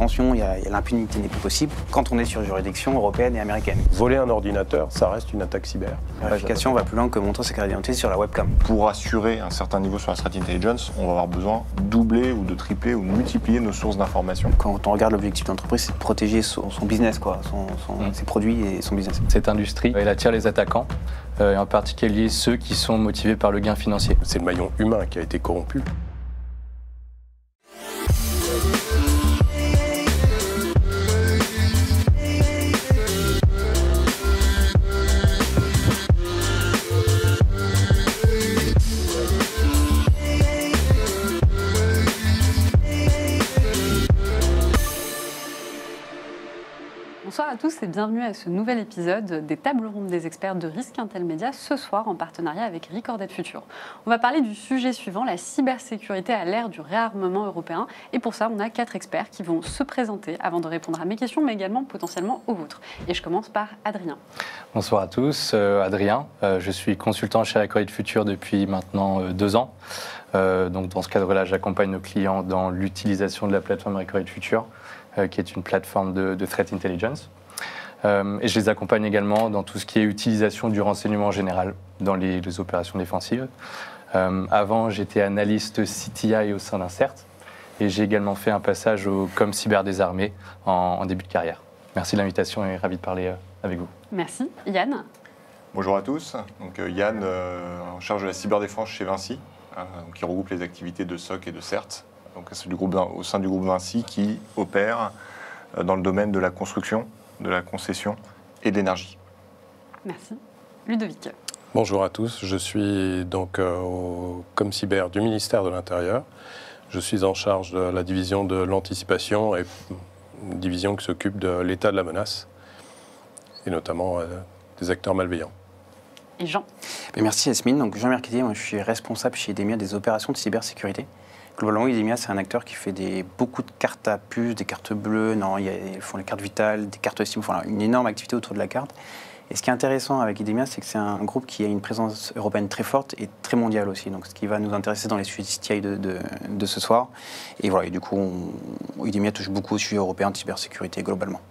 attention, l'impunité n'est plus possible quand on est sur juridiction européenne et américaine. Voler un ordinateur, ça reste une attaque cyber. La vérification va plus loin que montrer sa carte d'identité sur la webcam. Pour assurer un certain niveau sur la threat intelligence, on va avoir besoin de doubler ou de tripler ou de multiplier nos sources d'informations. Quand on regarde l'objectif d'entreprise, c'est de protéger son business, ses produits et son business. Cette industrie, elle attire les attaquants, et en particulier ceux qui sont motivés par le gain financier. C'est le maillon humain qui a été corrompu. Bonsoir à tous et bienvenue à ce nouvel épisode des tables rondes des experts de Risk Intel Media, ce soir en partenariat avec Recorded Future. On va parler du sujet suivant, la cybersécurité à l'ère du réarmement européen. Et pour ça, on a 4 experts qui vont se présenter avant de répondre à mes questions, mais également potentiellement aux vôtres. Et je commence par Adrien. Bonsoir à tous, Adrien. Je suis consultant chez Recorded Future depuis maintenant 2 ans. Donc dans ce cadre-là, j'accompagne nos clients dans l'utilisation de la plateforme Recorded Future, qui est une plateforme de threat intelligence. Et je les accompagne également dans tout ce qui est utilisation du renseignement en général dans les opérations défensives. Avant, j'étais analyste CTI au sein d'un CERT et j'ai également fait un passage au COM Cyber des Armées en début de carrière. Merci de l'invitation et ravi de parler avec vous. Merci. Yann. Bonjour à tous. Donc, Yann, en charge de la cyberdéfense chez Vinci, qui regroupe les activités de SOC et de CERT. Donc, c'est au sein du groupe Vinci qui opère dans le domaine de la construction, de la concession et de l'énergie. Merci. Ludovic. Bonjour à tous, je suis donc au ComCyber du ministère de l'Intérieur. Je suis en charge de la division de l'anticipation et une division qui s'occupe de l'état de la menace et notamment des acteurs malveillants. Et Jean. Merci Yasmine. Donc, Jean Mercadier, moi je suis responsable chez IDEMIA des opérations de cybersécurité. Globalement, IDEMIA, c'est un acteur qui fait beaucoup de cartes à puces, des cartes bleues, ils font les cartes vitales, des cartes SIM, enfin, une énorme activité autour de la carte. Et ce qui est intéressant avec IDEMIA, c'est que c'est un groupe qui a une présence européenne très forte et très mondiale aussi. Donc, ce qui va nous intéresser dans les sujets CTI de ce soir. Et voilà, et du coup, IDEMIA touche beaucoup aux sujets européens de cybersécurité globalement.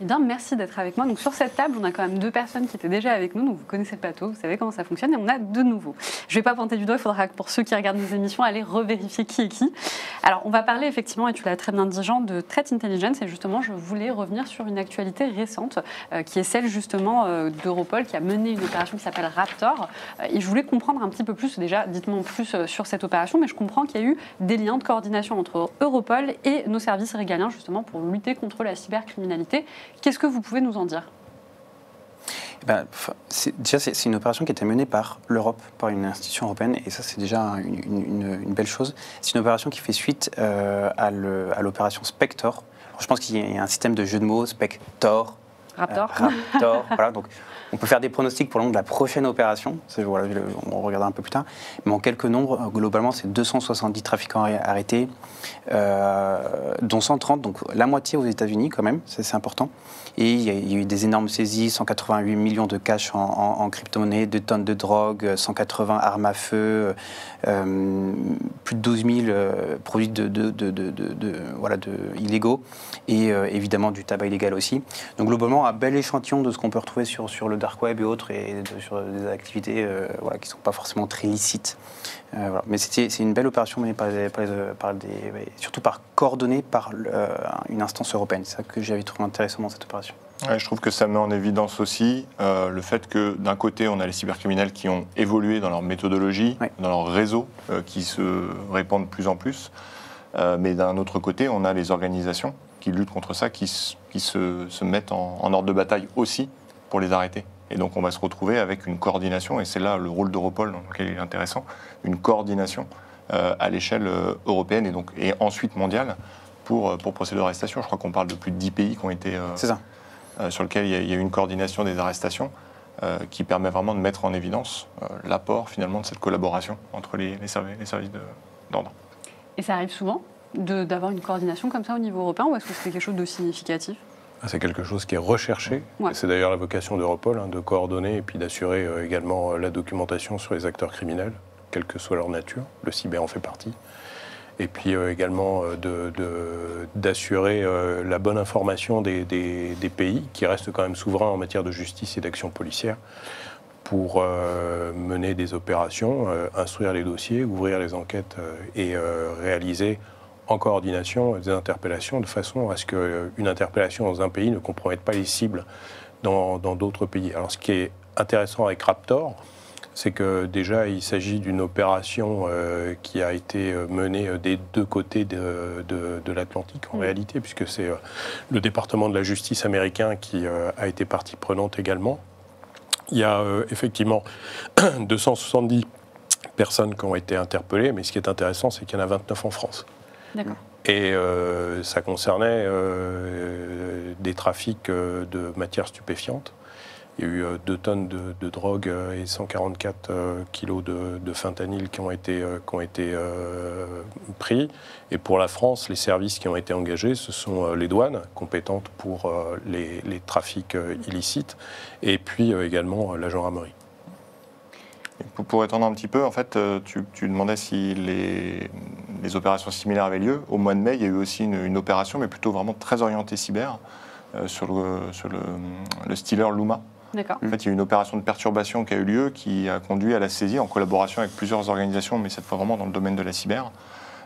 Eh bien, merci d'être avec moi. Donc, sur cette table, on a quand même 2 personnes qui étaient déjà avec nous. Donc, vous connaissez le plateau, vous savez comment ça fonctionne. Et on a 2 nouveaux. Je ne vais pas pointer du doigt, il faudra que pour ceux qui regardent nos émissions, aller revérifier qui est qui. Alors, on va parler effectivement, et tu l'as très bien dit, Jean, de threat intelligence. Et justement, je voulais revenir sur une actualité récente, qui est celle justement d'Europol, qui a mené une opération qui s'appelle Raptor. Et je voulais comprendre un petit peu plus, déjà, dites-moi en plus sur cette opération. Mais je comprends qu'il y a eu des liens de coordination entre Europol et nos services régaliens, justement, pour lutter contre la cybercriminalité. Qu'est-ce que vous pouvez nous en dire ? Déjà, c'est une opération qui a été menée par l'Europe, par une institution européenne, et ça, c'est déjà une belle chose. C'est une opération qui fait suite à l'opération Spector. Alors, je pense qu'il y a un système de jeu de mots, Spector, Raptor. Raptor, voilà, donc on peut faire des pronostics pour le nom de la prochaine opération, voilà, on regardera un peu plus tard, mais en quelques nombres, globalement, c'est 270 trafiquants arrêtés, dont 130, donc la moitié aux États-Unis quand même, c'est important. Et il y a eu des énormes saisies, 188 millions de cash en crypto-monnaie, 2 tonnes de drogue, 180 armes à feu, plus de 12 000 produits illégaux et évidemment du tabac illégal aussi. Donc globalement, un bel échantillon de ce qu'on peut retrouver sur le dark web et autres, et sur des activités qui ne sont pas forcément très licites. Voilà. Mais c'est une belle opération menée surtout coordonnée par une instance européenne. C'est ça que j'avais trouvé intéressant dans cette opération. Ouais, je trouve que ça met en évidence aussi le fait que d'un côté, on a les cybercriminels qui ont évolué dans leur méthodologie, dans leur réseau, qui se répandent de plus en plus. Mais d'un autre côté, on a les organisations qui luttent contre ça, qui se mettent en ordre de bataille aussi pour les arrêter. Et donc on va se retrouver avec une coordination, et c'est là le rôle d'Europol, donc, qui est intéressant, une coordination à l'échelle européenne et ensuite mondiale pour procéder aux arrestations. Je crois qu'on parle de plus de 10 pays qui ont été sur lesquels il y a eu une coordination des arrestations qui permet vraiment de mettre en évidence l'apport finalement de cette collaboration entre les services d'ordre. Et ça arrive souvent d'avoir une coordination comme ça au niveau européen, ou est-ce que c'est quelque chose de significatif ? C'est quelque chose qui est recherché. Ouais. C'est d'ailleurs la vocation d'Europol, de coordonner et puis d'assurer également la documentation sur les acteurs criminels, quelle que soit leur nature. Le cyber en fait partie. et puis également d'assurer la bonne information des pays, qui restent quand même souverains en matière de justice et d'action policière, pour mener des opérations, instruire les dossiers, ouvrir les enquêtes et réaliser en coordination des interpellations, de façon à ce qu'une interpellation dans un pays ne compromette pas les cibles dans d'autres pays. Alors ce qui est intéressant avec Raptor, c'est que déjà il s'agit d'une opération qui a été menée des deux côtés de l'Atlantique en réalité, puisque c'est le département de la justice américain qui a été partie prenante également. Il y a effectivement 270 personnes qui ont été interpellées, mais ce qui est intéressant, c'est qu'il y en a 29 en France. D'accord. Et ça concernait des trafics de matières stupéfiantes. Il y a eu 2 tonnes de drogue et 144 kilos de fentanyl qui ont été pris. Et pour la France, les services qui ont été engagés, ce sont les douanes, compétentes pour les trafics illicites, et puis également la gendarmerie. Pour étendre un petit peu, en fait, tu demandais si les opérations similaires avaient lieu. Au mois de mai, il y a eu aussi une opération, mais plutôt vraiment très orientée cyber, sur le Stealer Luma. D'accord. En fait, il y a eu une opération de perturbation qui a eu lieu, qui a conduit à la saisie, en collaboration avec plusieurs organisations, mais cette fois vraiment dans le domaine de la cyber,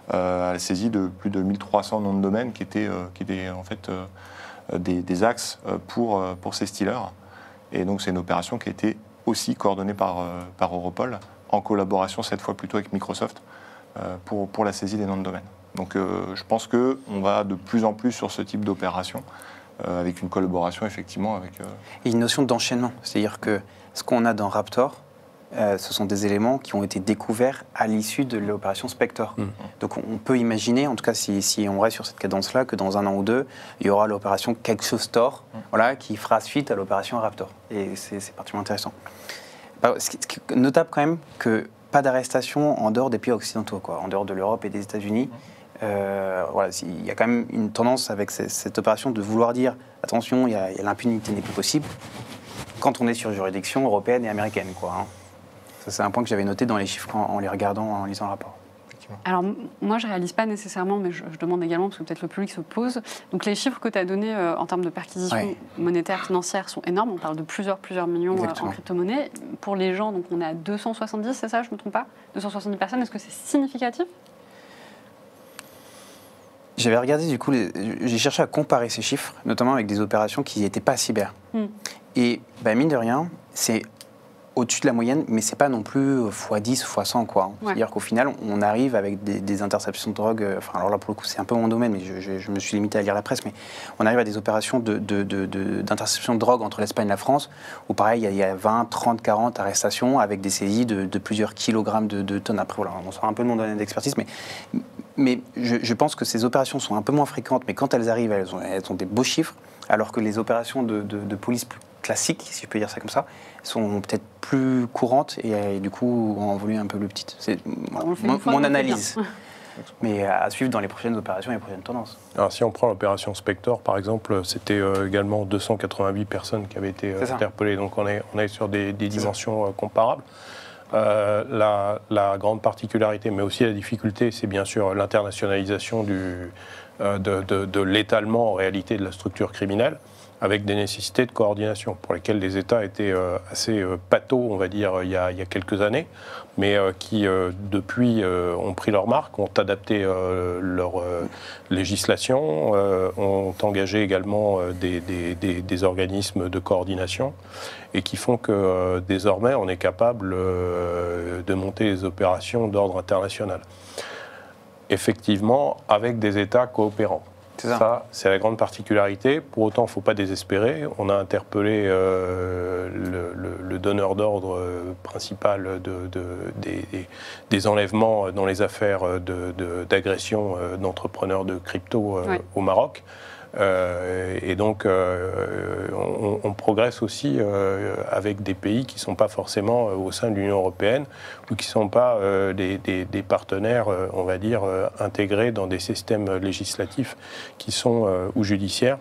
à la saisie de plus de 1300 noms de domaine qui étaient en fait des axes pour ces stealers. Et donc c'est une opération qui a été aussi coordonnée par Europol, en collaboration cette fois plutôt avec Microsoft, pour la saisie des noms de domaine. Donc je pense qu'on va de plus en plus sur ce type d'opération, avec une collaboration effectivement avec... Et une notion d'enchaînement, c'est-à-dire que ce qu'on a dans Raptor, ce sont des éléments qui ont été découverts à l'issue de l'opération Spectre. Donc on peut imaginer, en tout cas si on reste sur cette cadence-là, que dans 1 an ou 2, il y aura l'opération quelque chose Store, voilà, qui fera suite à l'opération Raptor. Et c'est particulièrement intéressant. Ce qui est notable quand même, que pas d'arrestation en dehors des pays occidentaux, quoi, en dehors de l'Europe et des États-Unis. Voilà, il y a quand même une tendance avec cette opération de vouloir dire attention, l'impunité n'est plus possible quand on est sur juridiction européenne et américaine, quoi, hein. Ça, c'est un point que j'avais noté dans les chiffres en les regardant, en lisant le rapport. Alors, moi, je ne réalise pas nécessairement, mais je demande également, parce que peut-être le public se pose. Donc, les chiffres que tu as donnés en termes de perquisition monétaire, financière, sont énormes. On parle de plusieurs millions en crypto-monnaie. Pour les gens, donc, on est à 270, c'est ça, je ne me trompe pas 270 personnes, est-ce que c'est significatif ? J'avais regardé, du coup, j'ai cherché à comparer ces chiffres, notamment avec des opérations qui n'étaient pas cyber. Et mine de rien, c'est au-dessus de la moyenne, mais c'est pas non plus x10, x100, quoi. C'est-à-dire qu'au final, on arrive avec des interceptions de drogue, alors là, pour le coup, c'est un peu mon domaine, mais je me suis limité à lire la presse, mais on arrive à des opérations d'interception de drogue entre l'Espagne et la France, où pareil, il y a 20, 30, 40 arrestations avec des saisies de plusieurs kilogrammes de tonnes. Après, voilà, on sort un peu de mon domaine d'expertise, mais je pense que ces opérations sont un peu moins fréquentes, mais quand elles arrivent, elles ont des beaux chiffres, alors que les opérations de police plus classiques, si je peux dire ça comme ça, sont peut-être plus courantes et du coup en volume un peu plus petite. C'est mon analyse. Mais à suivre dans les prochaines opérations et les prochaines tendances. Alors si on prend l'opération Spectre, par exemple, c'était également 288 personnes qui avaient été interpellées. Donc on est sur des dimensions comparables. La grande particularité, mais aussi la difficulté, c'est bien sûr l'internationalisation de l'étalement en réalité de la structure criminelle, avec des nécessités de coordination pour lesquelles les États étaient assez pâteaux, on va dire, il y a quelques années, mais qui, depuis, ont pris leur marque, ont adapté leur législation, ont engagé également des organismes de coordination, et qui font que désormais, on est capable de monter des opérations d'ordre international. Effectivement, avec des États coopérants. Ça, c'est la grande particularité. Pour autant, il ne faut pas désespérer. On a interpellé le donneur d'ordre principal des enlèvements dans les affaires d'agression d'entrepreneurs de crypto au Maroc. Et donc, on progresse aussi avec des pays qui ne sont pas forcément au sein de l'Union européenne ou qui ne sont pas des partenaires, on va dire, intégrés dans des systèmes législatifs qui sont, ou judiciaires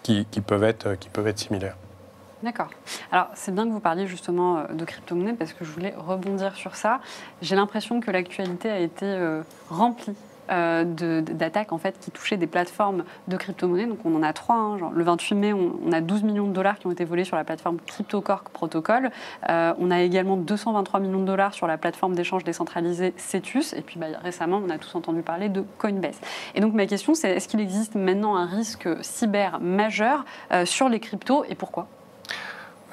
qui peuvent être similaires. D'accord. Alors, c'est bien que vous parliez justement de crypto-monnaie parce que je voulais rebondir sur ça. J'ai l'impression que l'actualité a été remplie d'attaques en fait, qui touchaient des plateformes de crypto-monnaies. Donc on en a 3. Hein, genre, le 28 mai, on a 12 millions de dollars qui ont été volés sur la plateforme CryptoCorp Protocol. On a également 223 millions de dollars sur la plateforme d'échange décentralisée Cetus. Et puis récemment, on a tous entendu parler de Coinbase. Et donc ma question, c'est est-ce qu'il existe maintenant un risque cyber majeur sur les cryptos et pourquoi ?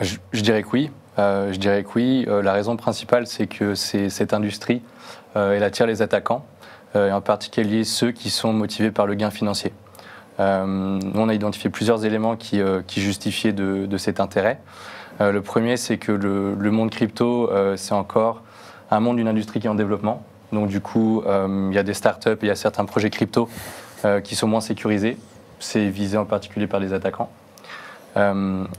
Je dirais que oui. La raison principale, c'est que cette industrie, elle attire les attaquants, et en particulier ceux qui sont motivés par le gain financier. Nous, on a identifié plusieurs éléments qui justifiaient de cet intérêt. Le premier, c'est que le monde crypto, c'est encore un monde d'une industrie qui est en développement. Donc du coup, il y a des startups, il y a certains projets crypto qui sont moins sécurisés. C'est visé en particulier par les attaquants.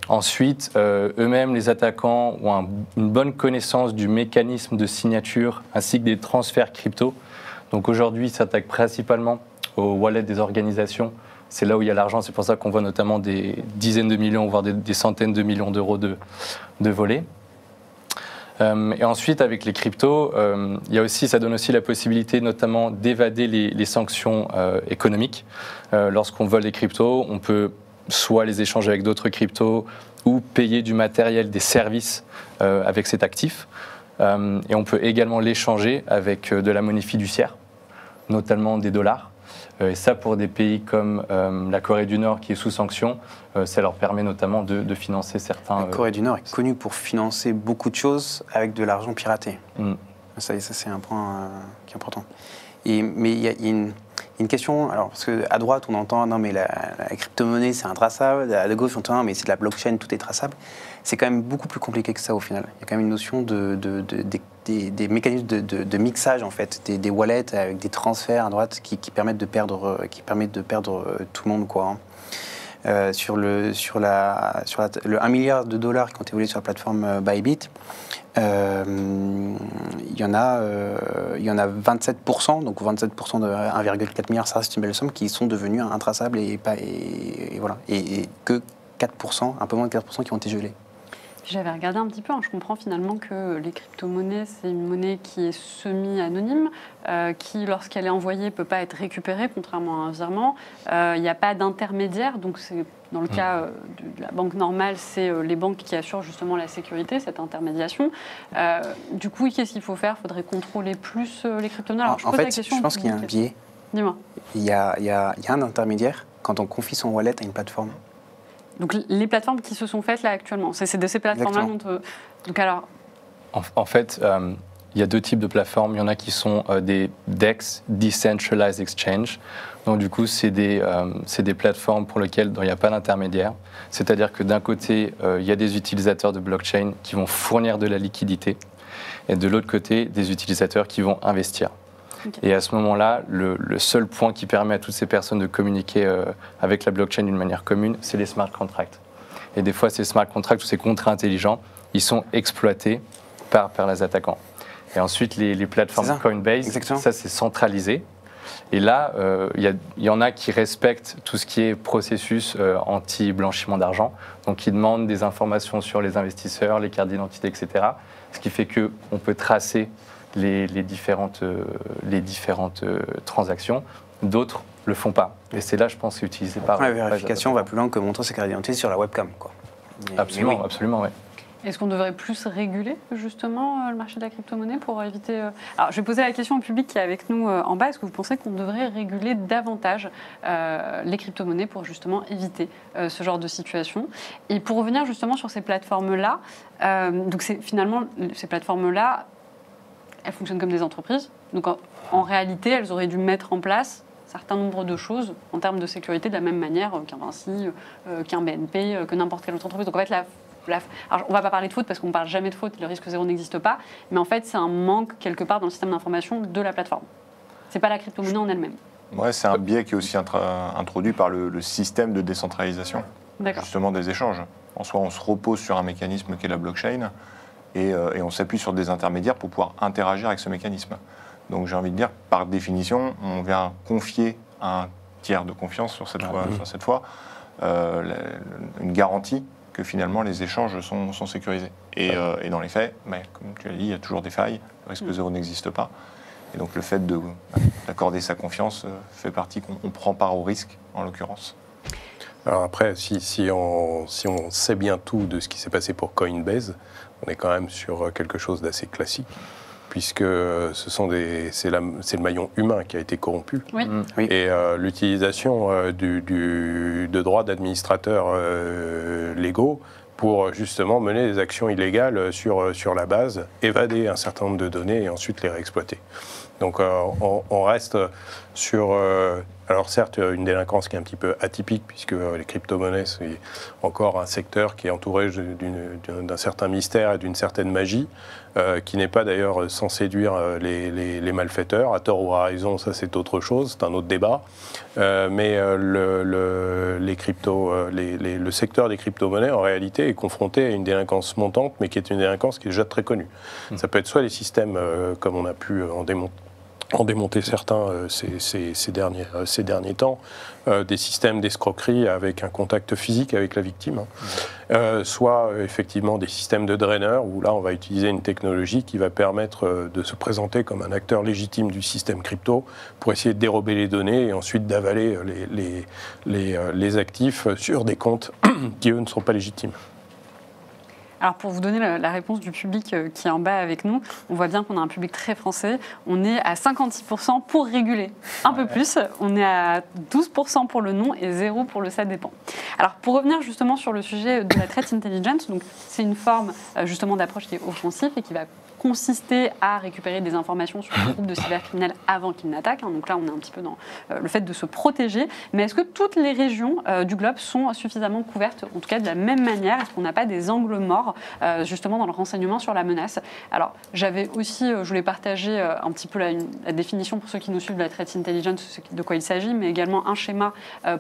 Ensuite, eux-mêmes, les attaquants, ont une bonne connaissance du mécanisme de signature ainsi que des transferts crypto. Donc aujourd'hui, ils s'attaquent principalement aux wallets des organisations. C'est là où il y a l'argent. C'est pour ça qu'on voit notamment des dizaines de millions, voire des centaines de millions d'euros de volés. Et ensuite, avec les cryptos, ça donne aussi la possibilité notamment d'évader les sanctions économiques. Lorsqu'on vole des cryptos, on peut soit les échanger avec d'autres cryptos ou payer du matériel, des services avec cet actif. Et on peut également l'échanger avec de la monnaie fiduciaire, notamment des dollars. Et ça, pour des pays comme la Corée du Nord qui est sous sanction, ça leur permet notamment de financer certains... La Corée du Nord est connue pour financer beaucoup de choses avec de l'argent piraté. Ça, c'est un point qui est important. Mais il y a une question, alors parce qu'à droite on entend non mais la crypto-monnaie c'est intraçable, à gauche on entend non mais c'est de la blockchain, tout est traçable. C'est quand même beaucoup plus compliqué que ça au final. Il y a quand même une notion des mécanismes de mixage en fait, des wallets avec des transferts à droite qui permettent de perdre tout le monde quoi. Sur le 1 milliard de dollars qui ont été volés sur la plateforme Bybit, il y en a 27%, donc 27% de 1,4 milliard, ça reste une belle somme, qui sont devenus intraçables et voilà. Et que 4%, un peu moins de 4% qui ont été gelés. J'avais regardé un petit peu, je comprends finalement que les crypto-monnaies, c'est une monnaie qui est semi-anonyme, qui, lorsqu'elle est envoyée, ne peut pas être récupérée, contrairement à un virement. Il n'y a pas d'intermédiaire, donc c'est, dans le cas de la banque normale, c'est les banques qui assurent justement la sécurité, cette intermédiation. Du coup, qu'est-ce qu'il faut faire ? Il faudrait contrôler plus les crypto-monnaies. Alors, en fait, je pense qu'il y a un biais. Dis-moi. Il y a un intermédiaire quand on confie son wallet à une plateforme. Donc les plateformes qui se sont faites là actuellement, c'est de ces plateformes-là dont... Donc alors... En fait, il y a deux types de plateformes. Il y en a qui sont des DEX, Decentralized Exchange. Donc du coup, c'est des plateformes pour lesquelles il n'y a pas d'intermédiaire. C'est-à-dire que d'un côté, il y a des utilisateurs de blockchain qui vont fournir de la liquidité. Et de l'autre côté, des utilisateurs qui vont investir. Okay. Et à ce moment-là, le seul point qui permet à toutes ces personnes de communiquer avec la blockchain d'une manière commune, c'est les smart contracts. Et des fois, ces smart contracts ou ces contrats intelligents, ils sont exploités par les attaquants. Et ensuite, les plateformes Coinbase, ça c'est centralisé. Et là, il y en a qui respectent tout ce qui est processus anti-blanchiment d'argent, donc qui demandent des informations sur les investisseurs, les cartes d'identité, etc. Ce qui fait qu'on peut tracer les différentes transactions. D'autres ne le font pas. Et c'est là, je pense, c'est utilisé par... La vérification va plus loin que montrer ses cartes d'identité sur la webcam, quoi. Absolument, oui. Absolument, oui. Est-ce qu'on devrait plus réguler, justement, le marché de la crypto-monnaie pour éviter... Alors, je vais poser la question au public qui est avec nous en bas. Est-ce que vous pensez qu'on devrait réguler davantage les crypto-monnaies pour, justement, éviter ce genre de situation ? Et pour revenir, justement, sur ces plateformes-là, donc finalement, ces plateformes-là, elles fonctionnent comme des entreprises. Donc, en réalité, elles auraient dû mettre en place un certain nombre de choses en termes de sécurité de la même manière qu'un Vinci, qu'un BNP, que n'importe quelle autre entreprise. Donc, en fait, alors, on ne va pas parler de faute parce qu'on ne parle jamais de faute, le risque zéro n'existe pas. Mais en fait, c'est un manque quelque part dans le système d'information de la plateforme. Ce n'est pas la crypto-monnaie en elle-même. Ouais, c'est un biais qui est aussi introduit par le système de décentralisation, justement des échanges. En soi, on se repose sur un mécanisme qui est la blockchain. Et on s'appuie sur des intermédiaires pour pouvoir interagir avec ce mécanisme. Donc j'ai envie de dire, par définition, on vient confier à un tiers de confiance sur cette fois une garantie que finalement les échanges sont sécurisés. Et dans les faits, comme tu l'as dit, il y a toujours des failles, le risque zéro n'existe pas. Et donc le fait d'accorder sa confiance fait partie qu'on prend part au risque, en l'occurrence. Alors après, si on sait bien tout de ce qui s'est passé pour Coinbase, on est quand même sur quelque chose d'assez classique, puisque c'est le maillon humain qui a été corrompu. Oui. Et l'utilisation de droits d'administrateurs légaux pour justement mener des actions illégales sur la base, évader un certain nombre de données et ensuite les réexploiter. Donc on reste sur, alors certes, une délinquance qui est un petit peu atypique, puisque les crypto-monnaies, c'est encore un secteur qui est entouré d'un certain mystère et d'une certaine magie, qui n'est pas d'ailleurs sans séduire les malfaiteurs, à tort ou à raison, ça c'est autre chose, c'est un autre débat. Mais le secteur des crypto-monnaies, en réalité, est confronté à une délinquance montante, mais qui est une délinquance qui est déjà très connue. Ça peut être soit les systèmes, comme on a pu en démonter certains ces derniers temps, des systèmes d'escroquerie avec un contact physique avec la victime, soit effectivement des systèmes de draineurs, où là on va utiliser une technologie qui va permettre de se présenter comme un acteur légitime du système crypto pour essayer de dérober les données et ensuite d'avaler les actifs sur des comptes qui eux ne sont pas légitimes. Alors pour vous donner la réponse du public qui est en bas avec nous, on voit bien qu'on a un public très français. On est à 56% pour réguler un peu plus. On est à 12% pour le non et 0 pour le ça dépend. Alors pour revenir justement sur le sujet de la threat intelligence, donc c'est une forme justement d'approche qui est offensive et qui va consister à récupérer des informations sur un groupe de cybercriminels avant qu'ils n'attaquent. Donc là, on est un petit peu dans le fait de se protéger. Mais est-ce que toutes les régions du globe sont suffisamment couvertes, en tout cas de la même manière? Est-ce qu'on n'a pas des angles morts justement dans le renseignement sur la menace? Alors, j'avais aussi, je voulais partager un petit peu la définition pour ceux qui nous suivent de la threat intelligence, de quoi il s'agit, mais également un schéma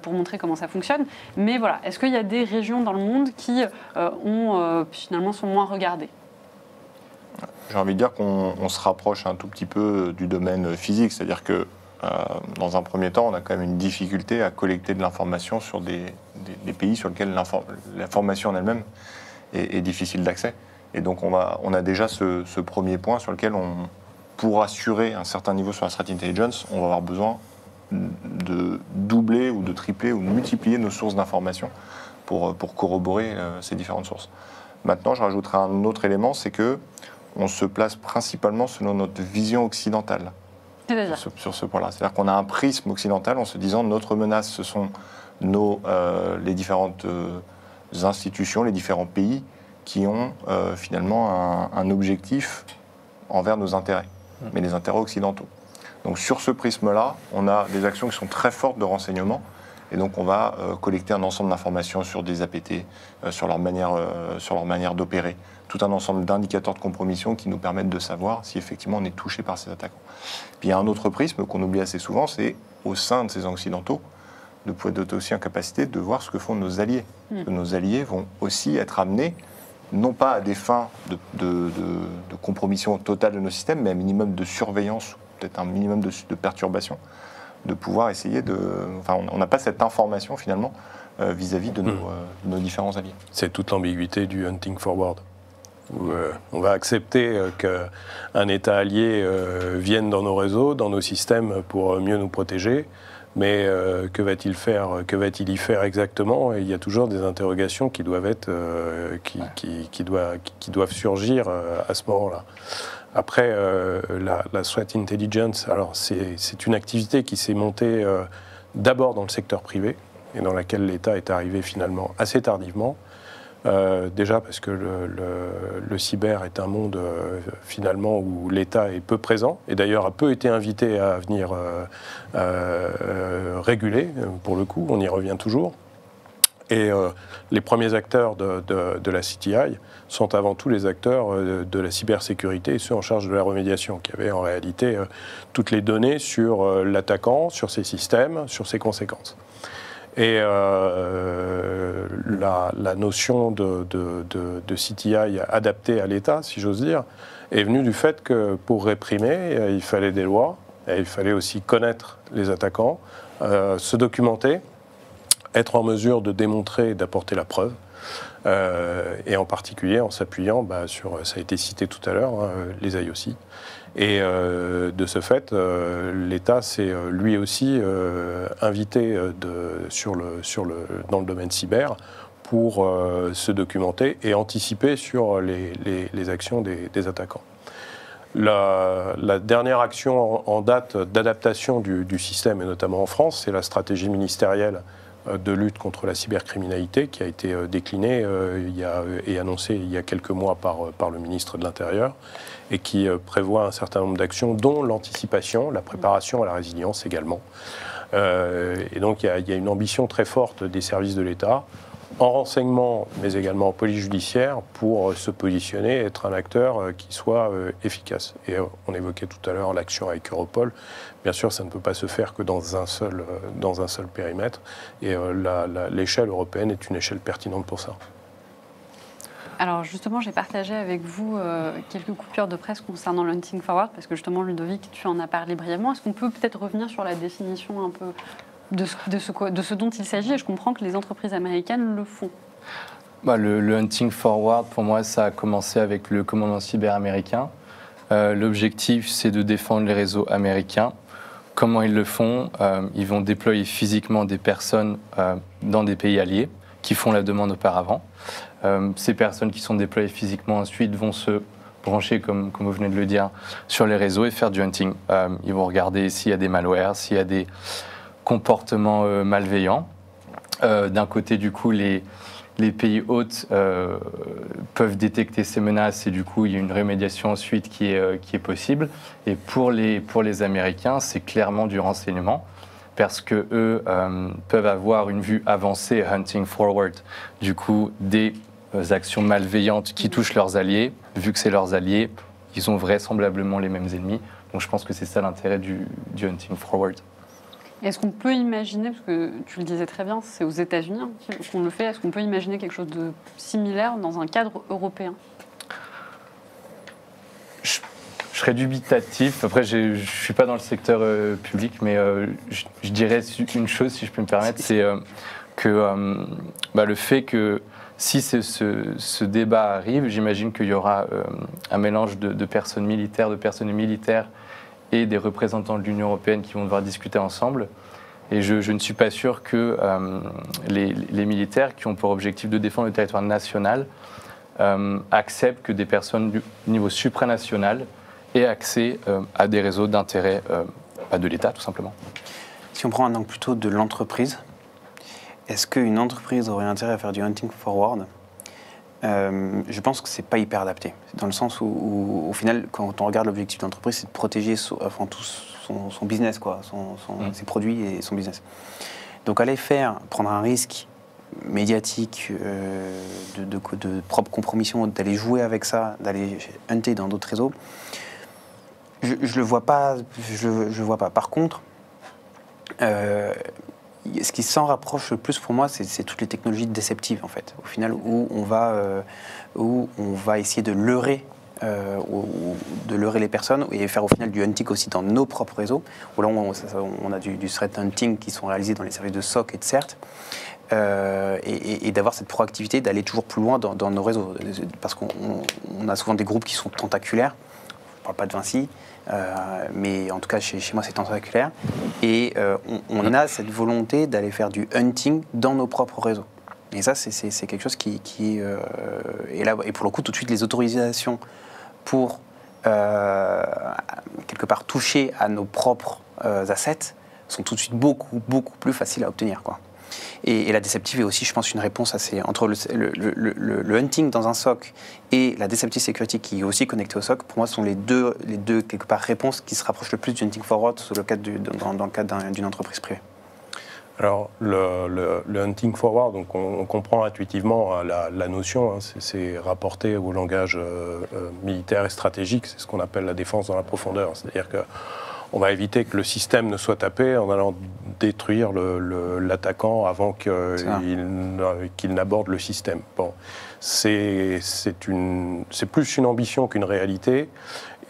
pour montrer comment ça fonctionne. Mais voilà, est-ce qu'il y a des régions dans le monde qui finalement sont moins regardées? J'ai envie de dire qu'on se rapproche un tout petit peu du domaine physique, c'est-à-dire que dans un premier temps, on a quand même une difficulté à collecter de l'information sur des pays sur lesquels l'information en elle-même est difficile d'accès. Et donc on a déjà ce premier point sur lequel pour assurer un certain niveau sur la threat intelligence, on va avoir besoin de doubler ou de tripler ou de multiplier nos sources d'information pour corroborer ces différentes sources. Maintenant, je rajouterai un autre élément, c'est que on se place principalement selon notre vision occidentale sur ce point-là. C'est-à-dire qu'on a un prisme occidental en se disant notre menace, ce sont les différentes institutions, les différents pays qui ont finalement un objectif envers nos intérêts, mais les intérêts occidentaux. Donc sur ce prisme-là, on a des actions qui sont très fortes de renseignement. Et donc on va collecter un ensemble d'informations sur des APT, sur leur manière d'opérer, tout un ensemble d'indicateurs de compromission qui nous permettent de savoir si effectivement on est touché par ces attaquants. Puis il y a un autre prisme qu'on oublie assez souvent, c'est au sein de ces occidentaux, de pouvoir être aussi en capacité de voir ce que font nos alliés. Parce que nos alliés vont aussi être amenés, non pas à des fins de compromission totale de nos systèmes, mais à un minimum de surveillance, peut-être un minimum de perturbation, de pouvoir essayer de... Enfin, on n'a pas cette information, finalement, vis-à-vis de nos différents alliés. C'est toute l'ambiguïté du hunting forward, où on va accepter qu'un État allié vienne dans nos réseaux, dans nos systèmes, pour mieux nous protéger, mais que va-t-il faire? Que va-t-il y faire exactement? Et il y a toujours des interrogations qui doivent être... qui doivent surgir à ce moment-là. Après, la threat intelligence, alors c'est une activité qui s'est montée d'abord dans le secteur privé et dans laquelle l'État est arrivé finalement assez tardivement. Déjà parce que le cyber est un monde finalement où l'État est peu présent et d'ailleurs a peu été invité à venir réguler, pour le coup, on y revient toujours. Et les premiers acteurs de la CTI sont avant tout les acteurs de la cybersécurité et ceux en charge de la remédiation, qui avaient en réalité toutes les données sur l'attaquant, sur ses systèmes, sur ses conséquences. Et la notion de CTI adaptée à l'État, si j'ose dire, est venue du fait que pour réprimer, il fallait des lois, et il fallait aussi connaître les attaquants, se documenter, être en mesure de démontrer et d'apporter la preuve, et en particulier en s'appuyant sur, ça a été cité tout à l'heure, les IOC. Et de ce fait, l'État s'est lui aussi invité dans le domaine cyber pour se documenter et anticiper sur les actions des attaquants. La dernière action en date d'adaptation du système, et notamment en France, c'est la stratégie ministérielle de lutte contre la cybercriminalité qui a été déclinée et annoncée il y a quelques mois par le ministre de l'Intérieur et qui prévoit un certain nombre d'actions, dont l'anticipation, la préparation à la résilience également. Et donc il y a une ambition très forte des services de l'État, en renseignement, mais également en police judiciaire, pour se positionner et être un acteur qui soit efficace. Et on évoquait tout à l'heure l'action avec Europol. Bien sûr, ça ne peut pas se faire que dans un seul périmètre. Et l'échelle européenne est une échelle pertinente pour ça. Alors justement, j'ai partagé avec vous quelques coupures de presse concernant le hunting forward, parce que justement, Ludovic, tu en as parlé brièvement. Est-ce qu'on peut peut-être revenir sur la définition un peu de ce dont il s'agit? Et je comprends que les entreprises américaines le font. Le hunting forward, pour moi, ça a commencé avec le commandant cyber américain. L'objectif, c'est de défendre les réseaux américains. Comment ils le font? Ils vont déployer physiquement des personnes dans des pays alliés qui font la demande auparavant. Ces personnes qui sont déployées physiquement ensuite vont se brancher, comme vous venez de le dire, sur les réseaux et faire du hunting. Ils vont regarder s'il y a des malwares, s'il y a des comportements malveillants. D'un côté, du coup, les pays hôtes peuvent détecter ces menaces et du coup, il y a une remédiation ensuite qui est possible. Et pour les Américains, c'est clairement du renseignement parce qu'eux peuvent avoir une vue avancée, hunting forward, du coup, des actions malveillantes qui touchent leurs alliés. Vu que c'est leurs alliés, ils ont vraisemblablement les mêmes ennemis. Donc je pense que c'est ça l'intérêt du hunting forward. Est-ce qu'on peut imaginer, parce que tu le disais très bien, c'est aux États-Unis qu'on le fait, est-ce qu'on peut imaginer quelque chose de similaire dans un cadre européen? Je serais dubitatif. Après, je ne suis pas dans le secteur public, mais je dirais une chose, si je peux me permettre, c'est que le fait que si ce débat arrive, j'imagine qu'il y aura un mélange de personnes militaires, et des représentants de l'Union européenne qui vont devoir discuter ensemble. Et je ne suis pas sûr que les militaires qui ont pour objectif de défendre le territoire national acceptent que des personnes du niveau supranational aient accès à des réseaux d'intérêt de l'État, tout simplement. Si on prend un angle plutôt de l'entreprise, est-ce qu'une entreprise aurait intérêt à faire du hunting forward? Je pense que c'est pas hyper adapté, dans le sens où au final, quand on regarde l'objectif de l'entreprise, c'est de protéger avant tout son business, ses produits et son business. Donc aller prendre un risque médiatique, de propre compromission, d'aller jouer avec ça, d'aller hunter dans d'autres réseaux, je le vois pas. Je vois pas. Par contre, ce qui s'en rapproche le plus pour moi, c'est toutes les technologies déceptives, en fait. Au final, où on va essayer de leurrer les personnes et faire au final du hunting aussi dans nos propres réseaux. Où là, on a du threat hunting qui sont réalisés dans les services de SOC et de CERT. Et d'avoir cette proactivité d'aller toujours plus loin dans nos réseaux. Parce qu'on a souvent des groupes qui sont tentaculaires. Je ne parle pas de Vinci. Mais en tout cas, chez moi, c'est tentaculaire. Et on a cette volonté d'aller faire du hunting dans nos propres réseaux. Et ça, c'est quelque chose qui est là. Et pour le coup, tout de suite, les autorisations pour, quelque part, toucher à nos propres assets sont tout de suite beaucoup, beaucoup plus faciles à obtenir, quoi. Et la déceptive est aussi, je pense, une réponse assez... Entre le hunting dans un SOC et la deceptive security qui est aussi connectée au SOC, pour moi, sont les deux quelque part, réponses qui se rapprochent le plus du hunting forward dans le cadre d'une entreprise privée. Alors, le hunting forward, donc on comprend intuitivement la notion, hein, c'est rapporté au langage militaire et stratégique, c'est ce qu'on appelle la défense dans la profondeur. C'est-à-dire que on va éviter que le système ne soit tapé en allant détruire l'attaquant avant qu'il n'aborde le système. Bon, c'est plus une ambition qu'une réalité.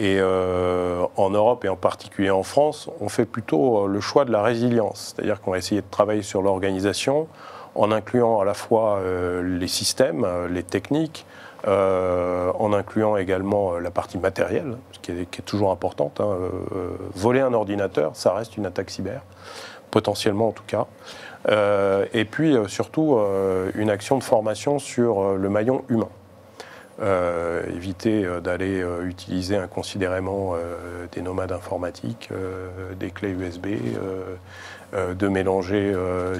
Et en Europe et en particulier en France, on fait plutôt le choix de la résilience. C'est-à-dire qu'on va essayer de travailler sur l'organisation en incluant à la fois les systèmes, les techniques, en incluant également la partie matérielle, qui est toujours importante. Voler un ordinateur, ça reste une attaque cyber, potentiellement en tout cas. Et puis surtout une action de formation sur le maillon humain. Éviter d'aller utiliser inconsidérément des nomades informatiques, des clés USB, de mélanger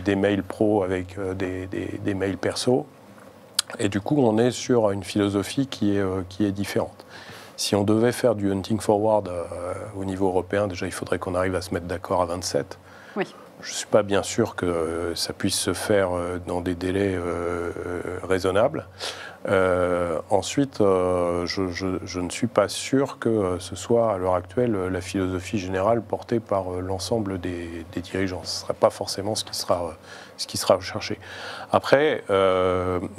des mails pro avec des mails perso. Et du coup, on est sur une philosophie qui est différente. Si on devait faire du hunting forward au niveau européen, déjà il faudrait qu'on arrive à se mettre d'accord à 27. Oui. Je ne suis pas bien sûr que ça puisse se faire dans des délais raisonnables. Ensuite, je ne suis pas sûr que ce soit à l'heure actuelle la philosophie générale portée par l'ensemble des dirigeants. Ce ne serait pas forcément ce qui sera recherché. Après,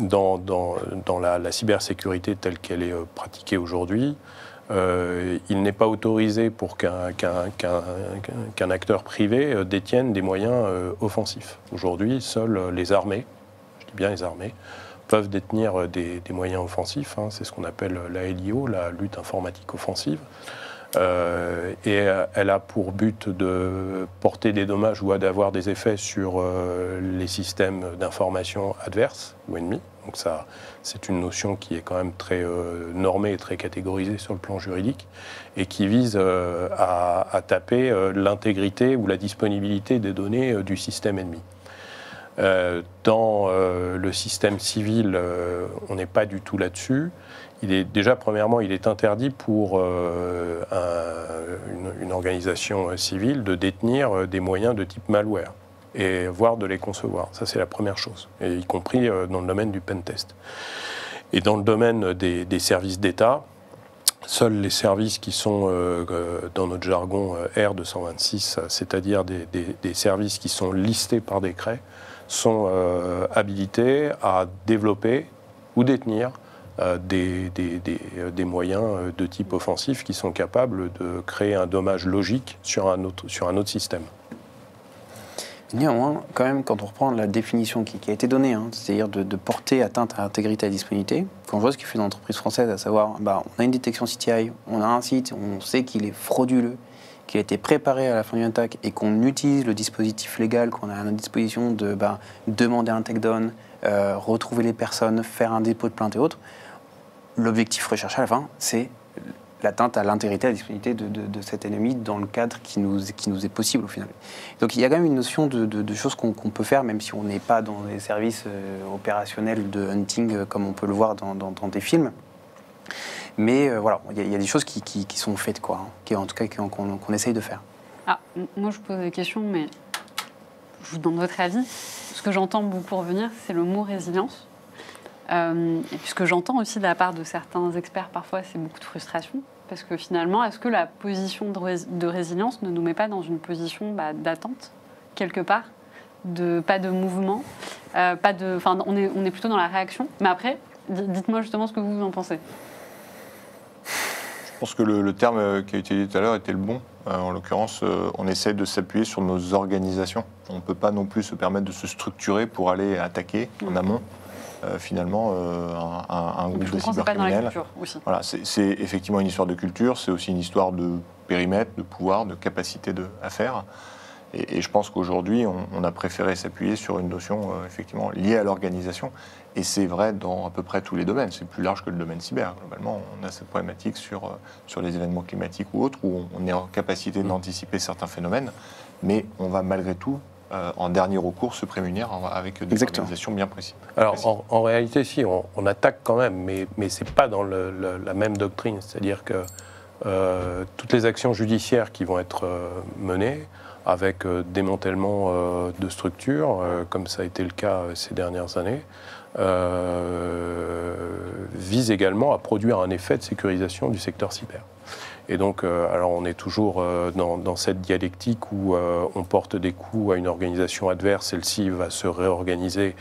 dans la cybersécurité telle qu'elle est pratiquée aujourd'hui, il n'est pas autorisé pour qu'un acteur privé détienne des moyens offensifs. Aujourd'hui, seules les armées, je dis bien les armées, peuvent détenir des moyens offensifs. C'est ce qu'on appelle la LIO, la lutte informatique offensive. Et elle a pour but de porter des dommages ou d'avoir des effets sur les systèmes d'information adverses ou ennemis. Donc ça, c'est une notion qui est quand même très normée et très catégorisée sur le plan juridique et qui vise à taper l'intégrité ou la disponibilité des données du système ennemi. Dans le système civil, on n'est pas du tout là-dessus. Premièrement, il est interdit pour une organisation civile de détenir des moyens de type malware, et voire de les concevoir. Ça, c'est la première chose, et y compris dans le domaine du pentest. Et dans le domaine des services d'État, seuls les services qui sont, dans notre jargon, R226, c'est-à-dire des services qui sont listés par décret, sont habilités à développer ou détenir des moyens de type offensif qui sont capables de créer un dommage logique sur un autre système. Néanmoins, quand même, quand on reprend la définition qui a été donnée, c'est-à-dire de porter atteinte à l'intégrité et à la disponibilité, quand je vois ce qu'il fait dans l'entreprise française, à savoir, on a une détection CTI, on a un site, on sait qu'il est frauduleux, qu'il a été préparé à la fin d'une attaque et qu'on utilise le dispositif légal qu'on a à notre disposition de demander un takedown, retrouver les personnes, faire un dépôt de plainte et autres, l'objectif recherché à la fin, c'est l'atteinte à l'intégrité, à la disponibilité de cet ennemi dans le cadre qui nous est possible au final. Donc il y a quand même une notion de choses qu'on peut faire, même si on n'est pas dans des services opérationnels de hunting comme on peut le voir dans des films. Mais voilà, il y a des choses qui sont faites, quoi, en tout cas qu'on essaye de faire. Ah, moi je vous pose des questions, mais je vous donne votre avis. Ce que j'entends beaucoup revenir, c'est le mot résilience. Et puis ce que j'entends aussi de la part de certains experts parfois, c'est beaucoup de frustration. Parce que finalement, est-ce que la position de résilience ne nous met pas dans une position d'attente, quelque part, pas de mouvement, on est plutôt dans la réaction. Mais après, dites-moi justement ce que vous en pensez. Je pense que le terme qui a été dit tout à l'heure était le bon. En l'occurrence, on essaie de s'appuyer sur nos organisations. On ne peut pas non plus se permettre de se structurer pour aller attaquer en amont. Finalement un groupe de cybercriminels. Voilà, c'est effectivement une histoire de culture, c'est aussi une histoire de périmètre, de pouvoir, de capacité à faire. Et je pense qu'aujourd'hui, on a préféré s'appuyer sur une notion effectivement liée à l'organisation. Et c'est vrai dans à peu près tous les domaines. C'est plus large que le domaine cyber. Globalement, on a cette problématique sur les événements climatiques ou autres, où on est en capacité d'anticiper certains phénomènes, mais on va malgré tout en dernier recours, se prémunir avec des organisations bien précises. Alors, en réalité, si, on attaque quand même, mais ce n'est pas dans la même doctrine. C'est-à-dire que toutes les actions judiciaires qui vont être menées, avec démantèlement de structures, comme ça a été le cas ces dernières années, visent également à produire un effet de sécurisation du secteur cyber. Et donc, alors on est toujours dans cette dialectique où on porte des coups à une organisation adverse, celle-ci va se réorganiser,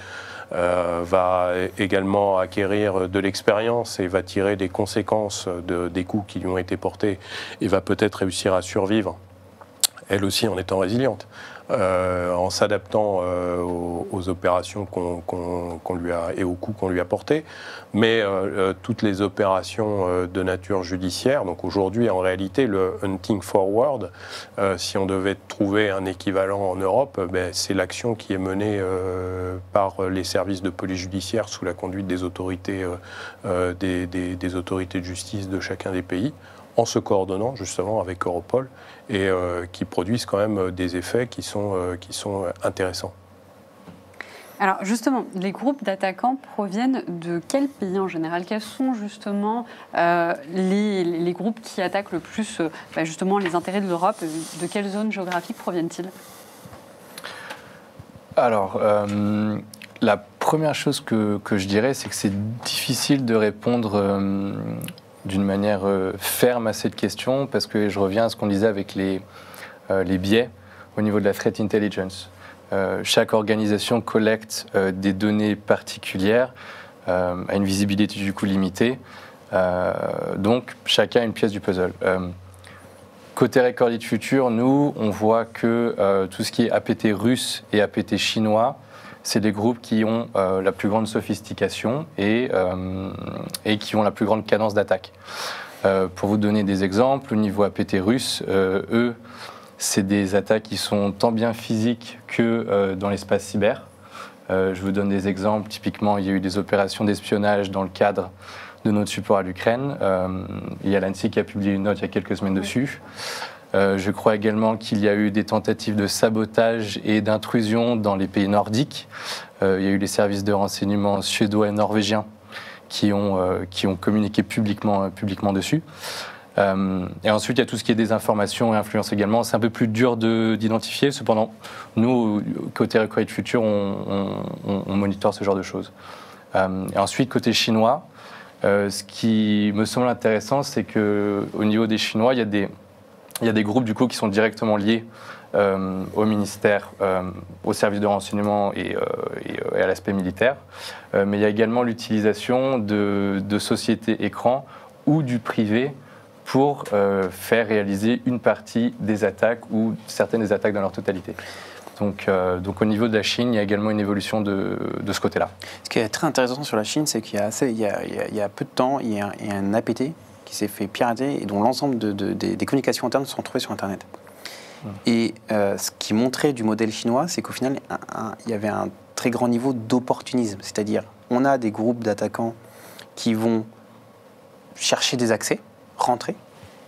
va également acquérir de l'expérience et va tirer des conséquences des coups qui lui ont été portés et va peut-être réussir à survivre, elle aussi en étant résiliente. En s'adaptant aux opérations qu'on lui a et aux coups qu'on lui a portés, mais toutes les opérations de nature judiciaire. Donc aujourd'hui, en réalité, le hunting forward, si on devait trouver un équivalent en Europe, c'est l'action qui est menée par les services de police judiciaire sous la conduite des autorités, des autorités de justice de chacun des pays, en se coordonnant justement avec Europol et qui produisent quand même des effets qui sont intéressants. Alors justement, les groupes d'attaquants proviennent de quel pays en général? Quels sont justement les groupes qui attaquent le plus justement les intérêts de l'Europe? De quelle zone géographique proviennent-ils? Alors, la première chose que je dirais, c'est que c'est difficile de répondre d'une manière ferme à cette question, parce que je reviens à ce qu'on disait avec les biais au niveau de la threat intelligence. Chaque organisation collecte des données particulières à une visibilité du coup limitée, donc chacun a une pièce du puzzle. Côté Recorded Future, nous, on voit que tout ce qui est APT russe et APT chinois, c'est des groupes qui ont la plus grande sophistication et qui ont la plus grande cadence d'attaque. Pour vous donner des exemples, au niveau APT russe, eux, c'est des attaques qui sont tant bien physiques que dans l'espace cyber. Je vous donne des exemples. Typiquement, il y a eu des opérations d'espionnage dans le cadre de notre support à l'Ukraine. Il y a l'ANSSI qui a publié une note il y a quelques semaines dessus. Je crois également qu'il y a eu des tentatives de sabotage et d'intrusion dans les pays nordiques. Il y a eu les services de renseignement suédois et norvégiens qui ont communiqué publiquement dessus. Et ensuite, il y a tout ce qui est désinformation et influence également. C'est un peu plus dur d'identifier. Cependant, nous, côté Recorded Future, on monitore ce genre de choses. Et ensuite, côté chinois, ce qui me semble intéressant, c'est qu'au niveau des Chinois, il y a des groupes du coup qui sont directement liés au ministère, au service de renseignement et à l'aspect militaire. Mais il y a également l'utilisation de sociétés écrans ou du privé pour faire réaliser une partie des attaques ou certaines des attaques dans leur totalité. Donc au niveau de la Chine, il y a également une évolution de ce côté-là. Ce qui est très intéressant sur la Chine, c'est qu'il y a peu de temps, il y a un APT qui s'est fait pirater et dont l'ensemble des communications internes sont retrouvées sur Internet. Et ce qui montrait du modèle chinois, c'est qu'au final, il y avait un très grand niveau d'opportunisme. C'est-à-dire, on a des groupes d'attaquants qui vont chercher des accès, rentrer,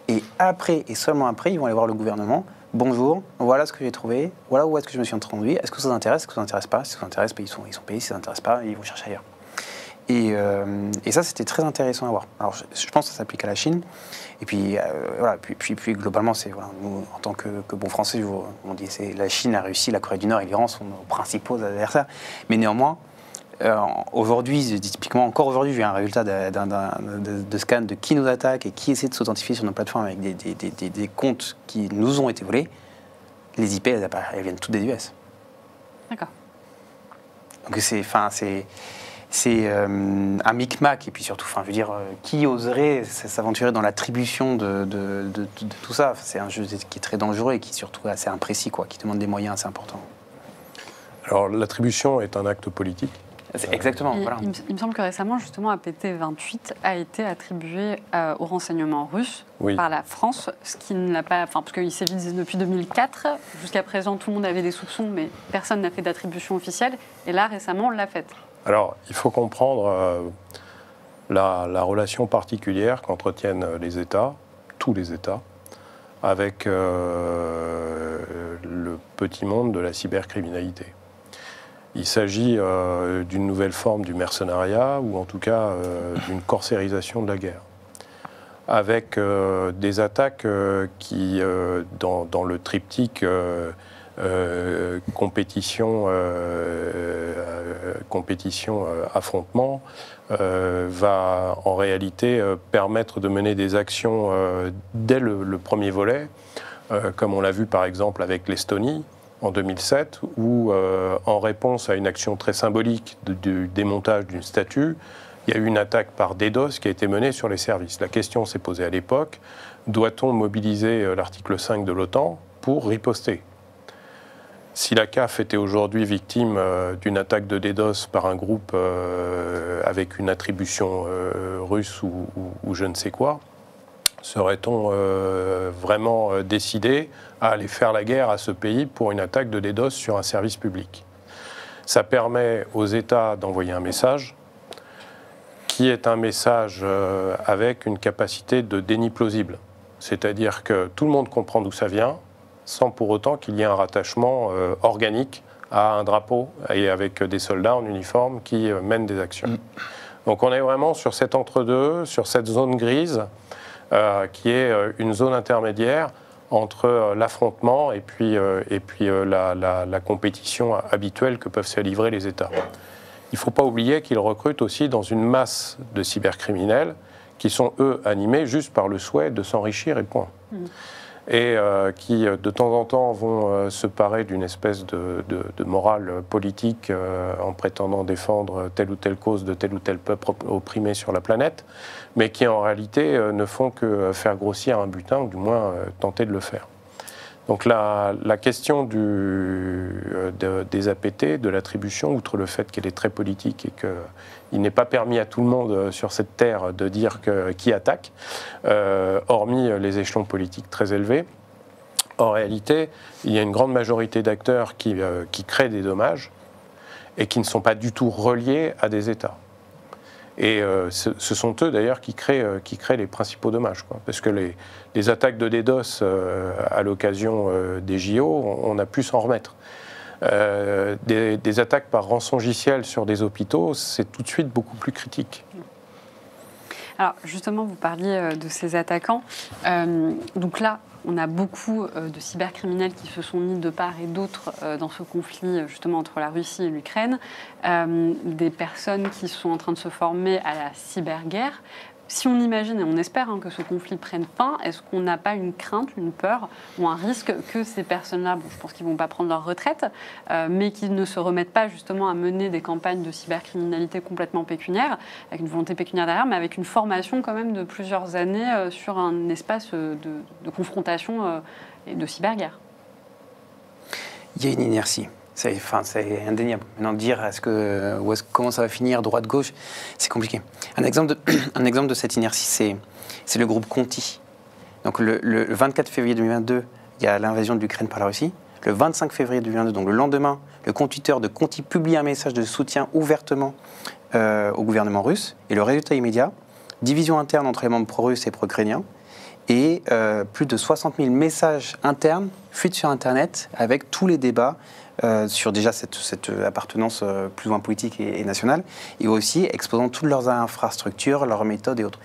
et après, et seulement après, ils vont aller voir le gouvernement. Bonjour, voilà ce que j'ai trouvé, voilà où est-ce que je me suis introduit, est-ce que ça vous intéresse, est-ce que ça vous intéresse pas? Si ça vous intéresse, ils sont payés, si ça ne vous intéresse pas, ils vont chercher ailleurs. Et ça, c'était très intéressant à voir. Alors, je pense que ça s'applique à la Chine. Et puis, voilà, puis globalement, c'est, voilà, nous, en tant que bons Français, on dit que la Chine, la Russie, la Corée du Nord et l'Iran sont nos principaux adversaires. Mais néanmoins, aujourd'hui, typiquement, encore aujourd'hui, j'ai un résultat de scan de qui nous attaque et qui essaie de s'authentifier sur nos plateformes avec des comptes qui nous ont été volés. Les IP, elles viennent toutes des US. D'accord. Donc, c'est un micmac, et puis surtout, je veux dire, qui oserait s'aventurer dans l'attribution de tout ça? C'est un jeu qui est très dangereux et qui surtout est assez imprécis, quoi, qui demande des moyens assez importants. Alors l'attribution est un acte politique. Exactement, voilà. Il me semble que récemment, justement, APT-28 a été attribué au renseignement russe par la France, ce qui ne l'a pas... parce qu'il sévit depuis 2004. Jusqu'à présent, tout le monde avait des soupçons, mais personne n'a fait d'attribution officielle. Et là, récemment, on l'a faite. Alors, il faut comprendre la relation particulière qu'entretiennent les États, tous les États, avec le petit monde de la cybercriminalité. Il s'agit d'une nouvelle forme du mercenariat, ou en tout cas d'une corsérisation de la guerre, avec des attaques qui, dans le triptyque compétition compétition affrontement va en réalité permettre de mener des actions dès le premier volet, comme on l'a vu par exemple avec l'Estonie en 2007, où en réponse à une action très symbolique du démontage d'une statue, il y a eu une attaque par DDoS qui a été menée sur les services. La question s'est posée à l'époque, doit-on mobiliser l'article 5 de l'OTAN pour riposter ? Si la CAF était aujourd'hui victime d'une attaque de DDoS par un groupe avec une attribution russe ou je ne sais quoi, serait-on vraiment décidé à aller faire la guerre à ce pays pour une attaque de DDoS sur un service public? Ça permet aux États d'envoyer un message qui est un message avec une capacité de déni plausible. C'est-à-dire que tout le monde comprend d'où ça vient, sans pour autant qu'il y ait un rattachement organique à un drapeau et avec des soldats en uniforme qui mènent des actions. Donc on est vraiment sur cet entre-deux, sur cette zone grise, qui est une zone intermédiaire entre l'affrontement et puis la compétition habituelle que peuvent se livrer les États. Il ne faut pas oublier qu'ils recrutent aussi dans une masse de cybercriminels qui sont, eux, animés juste par le souhait de s'enrichir et point. Et qui, de temps en temps, vont se parer d'une espèce de morale politique en prétendant défendre telle ou telle cause de tel ou tel peuple opprimé sur la planète, mais qui, en réalité, ne font que faire grossir un butin, ou du moins tenter de le faire. Donc la question des APT, de l'attribution, outre le fait qu'elle est très politique et qu'il n'est pas permis à tout le monde sur cette terre de dire qui attaque, hormis les échelons politiques très élevés, en réalité, il y a une grande majorité d'acteurs qui créent des dommages et qui ne sont pas du tout reliés à des États. Et ce sont eux d'ailleurs qui créent les principaux dommages, quoi. Parce que les attaques de DDoS à l'occasion des JO, on a pu s'en remettre. Des attaques par rançongiciel sur des hôpitaux, c'est tout de suite beaucoup plus critique. Alors justement, vous parliez de ces attaquants. Donc là, on a beaucoup de cybercriminels qui se sont mis de part et d'autre dans ce conflit justement entre la Russie et l'Ukraine, des personnes qui sont en train de se former à la cyberguerre. Si on imagine et on espère que ce conflit prenne fin, est-ce qu'on n'a pas une crainte, une peur ou un risque que ces personnes-là, bon, je pense qu'ils ne vont pas prendre leur retraite, mais qu'ils ne se remettent pas justement à mener des campagnes de cybercriminalité complètement pécuniaires, avec une volonté pécuniaire derrière, mais avec une formation quand même de plusieurs années sur un espace de confrontation et de cyberguerre? Il y a une inertie. C'est indéniable. Maintenant, dire comment ça va finir, droite-gauche, c'est compliqué. Un exemple de cette inertie, c'est le groupe Conti. Donc le 24 février 2022, il y a l'invasion de l'Ukraine par la Russie. Le 25 février 2022, donc le lendemain, le compte Twitter de Conti publie un message de soutien ouvertement au gouvernement russe. Et le résultat immédiat, division interne entre les membres pro-russes et pro-ukrainiens. Et plus de 60 000 messages internes fuitent sur Internet avec tous les débats sur déjà cette appartenance plus ou moins politique et nationale, et aussi exposant toutes leurs infrastructures, leurs méthodes et autres.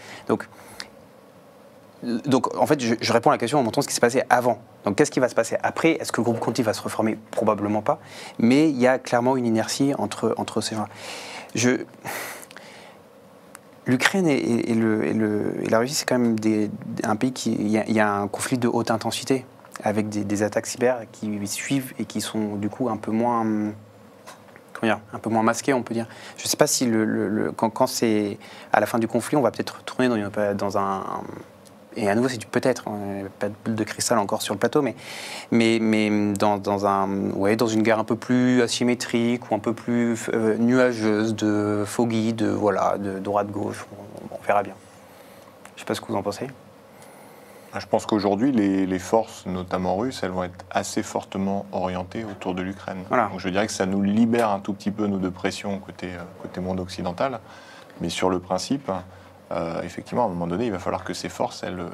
Donc en fait, je réponds à la question en montrant ce qui s'est passé avant. Donc qu'est-ce qui va se passer après? Est-ce que le groupe Conti va se reformer? Probablement pas. Mais il y a clairement une inertie entre ces gens-là. L'Ukraine et la Russie, c'est quand même un pays il y a un conflit de haute intensité, avec des attaques cyber qui suivent et qui sont du coup un peu moins masquées, on peut dire. Je ne sais pas si quand c'est à la fin du conflit, on va peut-être retourner dans un... Et à nouveau, c'est peut-être, pas de boule de cristal encore sur le plateau, mais dans une guerre un peu plus asymétrique ou un peu plus nuageuse, de foggy, de droite-gauche, on verra bien. Je ne sais pas ce que vous en pensez. Je pense qu'aujourd'hui, les forces, notamment russes, elles vont être assez fortement orientées autour de l'Ukraine. Voilà. Donc je dirais que ça nous libère un tout petit peu, nous, de pression côté monde occidental. Mais sur le principe, effectivement, à un moment donné, il va falloir que ces forces, elles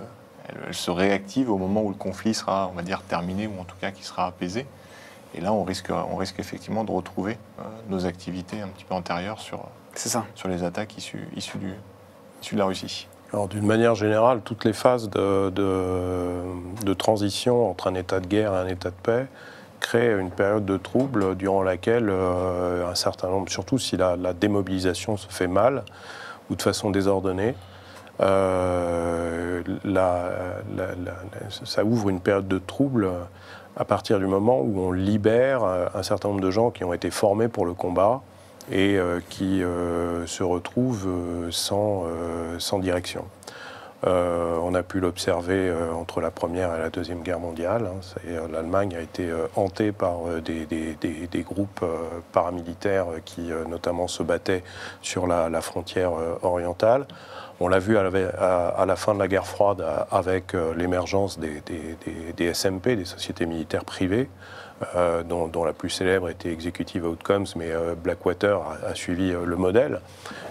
se réactivent au moment où le conflit sera, on va dire, terminé, ou en tout cas qui sera apaisé. Et là, on risque effectivement de retrouver nos activités un petit peu antérieures sur les attaques issues de la Russie. Alors, d'une manière générale, toutes les phases de transition entre un état de guerre et un état de paix crée une période de trouble durant laquelle un certain nombre, surtout si la démobilisation se fait mal ou de façon désordonnée, ça ouvre une période de trouble à partir du moment où on libère un certain nombre de gens qui ont été formés pour le combat et qui se retrouvent sans direction. On a pu l'observer entre la Première et la Deuxième Guerre mondiale. L'Allemagne a été hantée par des groupes paramilitaires qui notamment se battaient sur la frontière orientale. On l'a vu à la fin de la guerre froide avec l'émergence des SMP, des sociétés militaires privées, dont la plus célèbre était Executive Outcomes, mais Blackwater a suivi le modèle.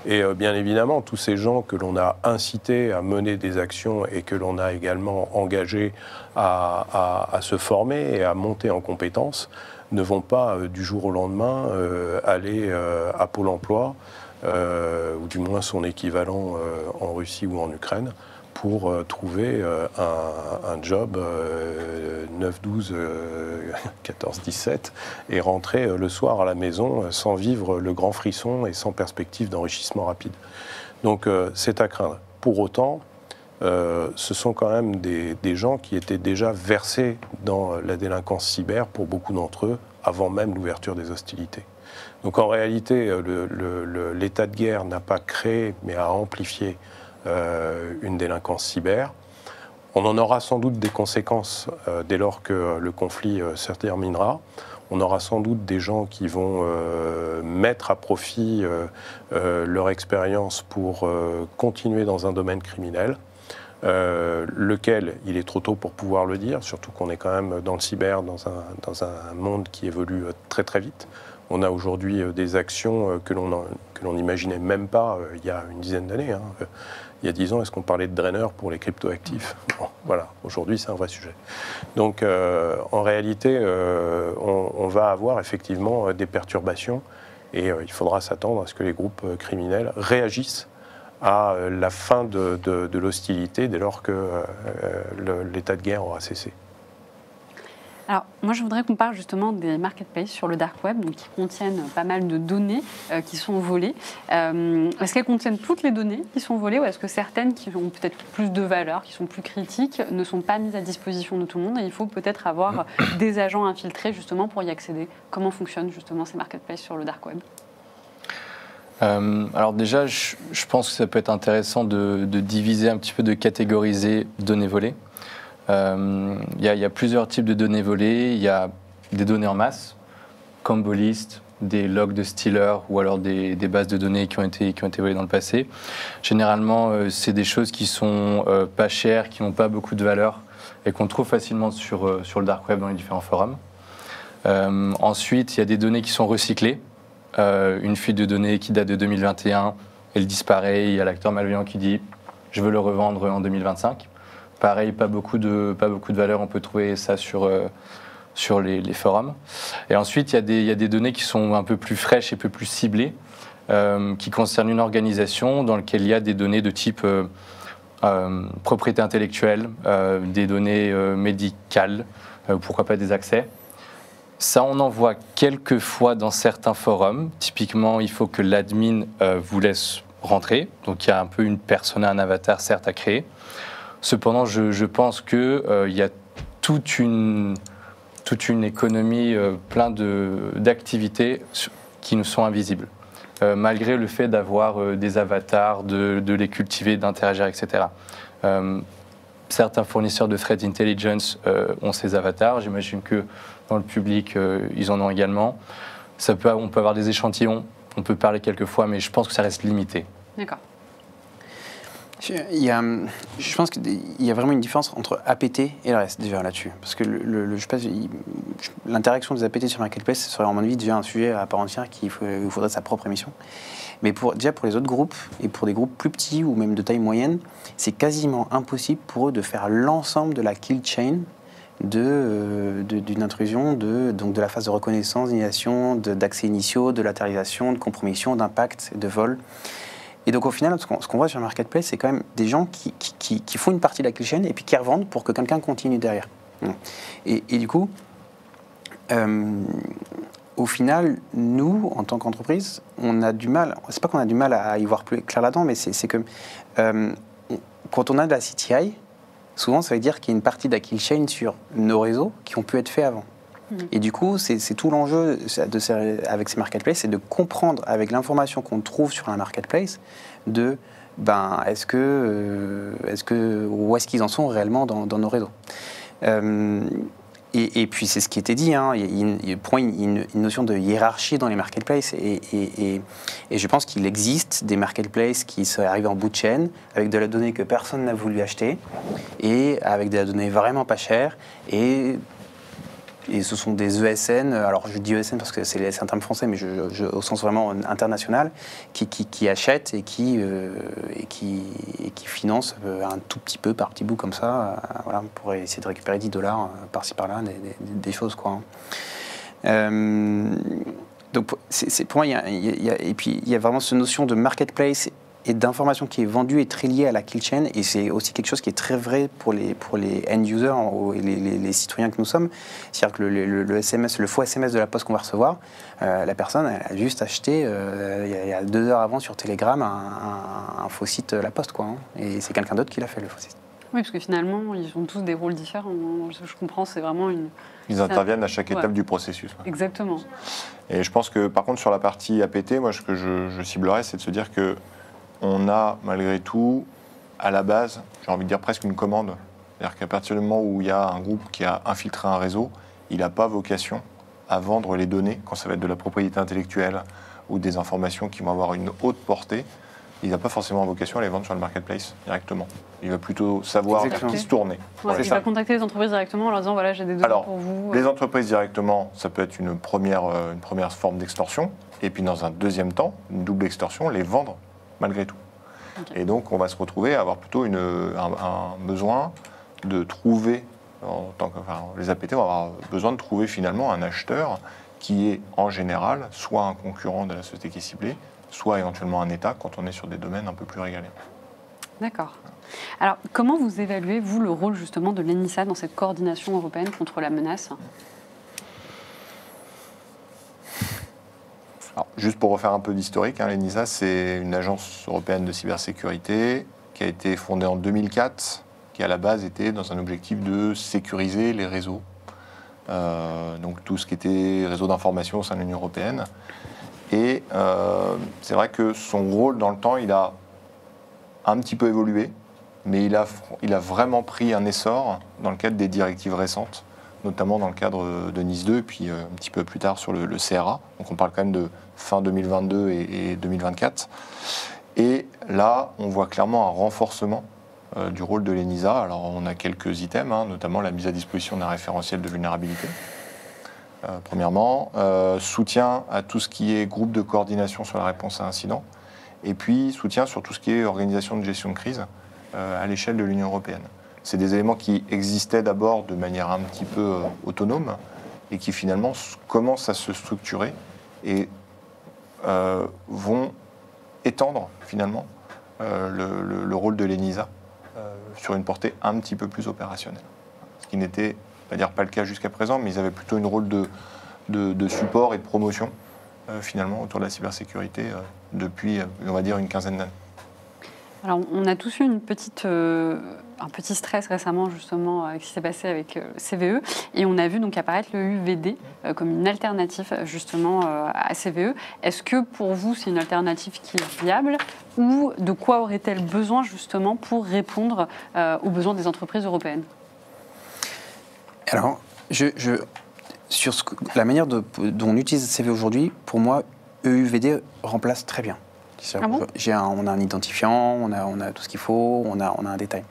Et bien évidemment, tous ces gens que l'on a incités à mener des actions et que l'on a également engagés à se former et à monter en compétences ne vont pas du jour au lendemain aller à Pôle emploi, ou du moins son équivalent en Russie ou en Ukraine, pour trouver un job 9, 12, 14, 17 et rentrer le soir à la maison sans vivre le grand frisson et sans perspective d'enrichissement rapide. Donc c'est à craindre. Pour autant, ce sont quand même des gens qui étaient déjà versés dans la délinquance cyber pour beaucoup d'entre eux avant même l'ouverture des hostilités. Donc en réalité, l'état de guerre n'a pas créé mais a amplifié une délinquance cyber. On en aura sans doute des conséquences dès lors que le conflit se terminera. On aura sans doute des gens qui vont mettre à profit leur expérience pour continuer dans un domaine criminel, lequel il est trop tôt pour pouvoir le dire, surtout qu'on est quand même dans le cyber, dans un monde qui évolue très très vite. On a aujourd'hui des actions que l'on n'imaginait même pas il y a une dizaine d'années. Hein. Il y a 10 ans, est-ce qu'on parlait de draineurs pour les cryptoactifs? Bon, voilà, aujourd'hui c'est un vrai sujet. Donc en réalité, on va avoir effectivement des perturbations et il faudra s'attendre à ce que les groupes criminels réagissent à la fin de l'hostilité dès lors que l'état de guerre aura cessé. Alors, moi, je voudrais qu'on parle justement des marketplaces sur le dark web, donc qui contiennent pas mal de données qui sont volées. Est-ce qu'elles contiennent toutes les données qui sont volées ou est-ce que certaines qui ont peut-être plus de valeur, qui sont plus critiques, ne sont pas mises à disposition de tout le monde et il faut peut-être avoir des agents infiltrés justement pour y accéder? Comment fonctionnent justement ces marketplaces sur le dark web? Alors déjà, je pense que ça peut être intéressant de diviser un petit peu, de catégoriser données volées. Il y a plusieurs types de données volées. Il y a des données en masse, combo list, des logs de stealers ou alors des bases de données qui ont été volées dans le passé. Généralement, c'est des choses qui sont pas chères, qui n'ont pas beaucoup de valeur et qu'on trouve facilement sur le dark web dans les différents forums. Ensuite, il y a des données qui sont recyclées. Une fuite de données qui date de 2021, elle disparaît, il y a l'acteur malveillant qui dit « je veux le revendre en 2025 ». Pareil, pas beaucoup de valeur, on peut trouver ça sur les forums. Et ensuite, il y a des données qui sont un peu plus fraîches et un peu plus ciblées, qui concernent une organisation dans laquelle il y a des données de type propriété intellectuelle, des données médicales, pourquoi pas des accès. Ça, on en voit quelques fois dans certains forums. Typiquement, il faut que l'admin vous laisse rentrer. Donc, il y a un peu une persona, un avatar, certes, à créer. Cependant, je pense qu'il y a toute une économie, plein d'activités qui nous sont invisibles. Malgré le fait d'avoir des avatars, de les cultiver, d'interagir, etc. Certains fournisseurs de threat intelligence ont ces avatars. J'imagine que dans le public, ils en ont également. On peut avoir des échantillons, on peut parler quelques fois, mais je pense que ça reste limité. D'accord. Je pense qu'il y a vraiment une différence entre APT et le reste, déjà, là-dessus. Parce que l'interaction des APT sur Marketplace serait, à mon avis, déjà un sujet à part entière qu'il faudrait sa propre émission. Mais déjà, pour les autres groupes, et pour des groupes plus petits ou même de taille moyenne, c'est quasiment impossible pour eux de faire l'ensemble de la kill chain d'une intrusion, donc de la phase de reconnaissance, d'initiation, d'accès initiaux, de latéralisation, de compromission, d'impact, de vol. Et donc au final, ce qu'on voit sur le marketplace, c'est quand même des gens qui font une partie de la kill chain et puis qui revendent pour que quelqu'un continue derrière. Et du coup, Au final, nous, en tant qu'entreprise, on a du mal, c'est pas qu'on a du mal à y voir plus clair là-dedans, mais c'est que quand on a de la CTI, souvent ça veut dire qu'il y a une partie de la kill chain sur nos réseaux qui ont pu être faits avant. Et du coup, c'est tout l'enjeu avec ces marketplaces, c'est de comprendre avec l'information qu'on trouve sur un marketplace, où est-ce qu'ils en sont réellement dans nos réseaux. Et puis c'est ce qui était dit, hein, pour moi une notion de hiérarchie dans les marketplaces et je pense qu'il existe des marketplaces qui sont arrivés en bout de chaîne avec de la donnée que personne n'a voulu acheter et avec de la donnée vraiment pas chère et ce sont des ESN, alors je dis ESN parce que c'est un terme français, mais au sens vraiment international, qui achètent et qui financent un tout petit peu, par petit bout comme ça, voilà, pour essayer de récupérer $10 par-ci par-là, des choses, quoi. Donc pour moi, il y a vraiment cette notion de marketplace et d'information qui est vendue et très liée à la kill chain, et c'est aussi quelque chose qui est très vrai pour les end-users, les citoyens que nous sommes. C'est-à-dire que le SMS, le faux SMS de la poste qu'on va recevoir, la personne elle a juste acheté il y a 2 heures avant sur Telegram un faux site La Poste, quoi, hein, et c'est quelqu'un d'autre qui l'a fait, le faux site. Oui, parce que finalement, ils ont tous des rôles différents. Je comprends, c'est vraiment une... Ils interviennent à chaque étape du processus. Exactement. Et je pense que, par contre, sur la partie APT, moi, ce que je ciblerais, c'est de se dire que on a, malgré tout, à la base, j'ai envie de dire presque une commande. C'est-à-dire qu'à partir du moment où il y a un groupe qui a infiltré un réseau, il n'a pas vocation à vendre les données, quand ça va être de la propriété intellectuelle ou des informations qui vont avoir une haute portée. Il n'a pas forcément vocation à les vendre sur le marketplace directement. Il va plutôt savoir vers qui se tourner. Ouais, il va contacter les entreprises directement en leur disant voilà, j'ai des données pour vous. Les entreprises directement, ça peut être une première forme d'extorsion. Et puis dans un deuxième temps, une double extorsion, les vendre malgré tout. Okay. Et donc on va se retrouver à avoir plutôt un besoin de trouver, les APT vont avoir besoin de trouver finalement un acheteur qui est en général soit un concurrent de la société qui est ciblée, soit éventuellement un État quand on est sur des domaines un peu plus régalés. D'accord. Alors, comment vous évaluez, vous, le rôle justement de l'ENISA dans cette coordination européenne contre la menace ? Alors, juste pour refaire un peu d'historique, hein, l'ENISA, c'est une agence européenne de cybersécurité qui a été fondée en 2004, qui à la base était dans un objectif de sécuriser les réseaux. Donc tout ce qui était réseau d'information au sein de l'Union européenne. Et c'est vrai que son rôle dans le temps, il a un petit peu évolué, mais il a vraiment pris un essor dans le cadre des directives récentes, notamment dans le cadre de NIS 2, et puis un petit peu plus tard sur le CRA. Donc on parle quand même de fin 2022 et 2024. Et là, on voit clairement un renforcement du rôle de l'ENISA. Alors on a quelques items, hein, notamment la mise à disposition d'un référentiel de vulnérabilité. Premièrement, soutien à tout ce qui est groupe de coordination sur la réponse à incident, et puis soutien sur tout ce qui est organisation de gestion de crise à l'échelle de l'Union européenne. C'est des éléments qui existaient d'abord de manière un petit peu autonome et qui finalement commencent à se structurer et vont étendre finalement le rôle de l'ENISA sur une portée un petit peu plus opérationnelle. Ce qui n'était pas le cas jusqu'à présent, mais ils avaient plutôt un rôle de support et de promotion finalement autour de la cybersécurité depuis, on va dire, une quinzaine d'années. Alors, on a tous eu un petit stress récemment, justement, avec ce qui s'est passé avec CVE. Et on a vu donc apparaître le UVD comme une alternative, justement, à CVE. Est-ce que, pour vous, c'est une alternative qui est viable? Ou de quoi aurait-elle besoin, justement, pour répondre aux besoins des entreprises européennes? Alors, sur la manière dont on utilise CVE aujourd'hui, pour moi, EUVD remplace très bien. Ah bon? On a un identifiant, on a tout ce qu'il faut, on a un détail.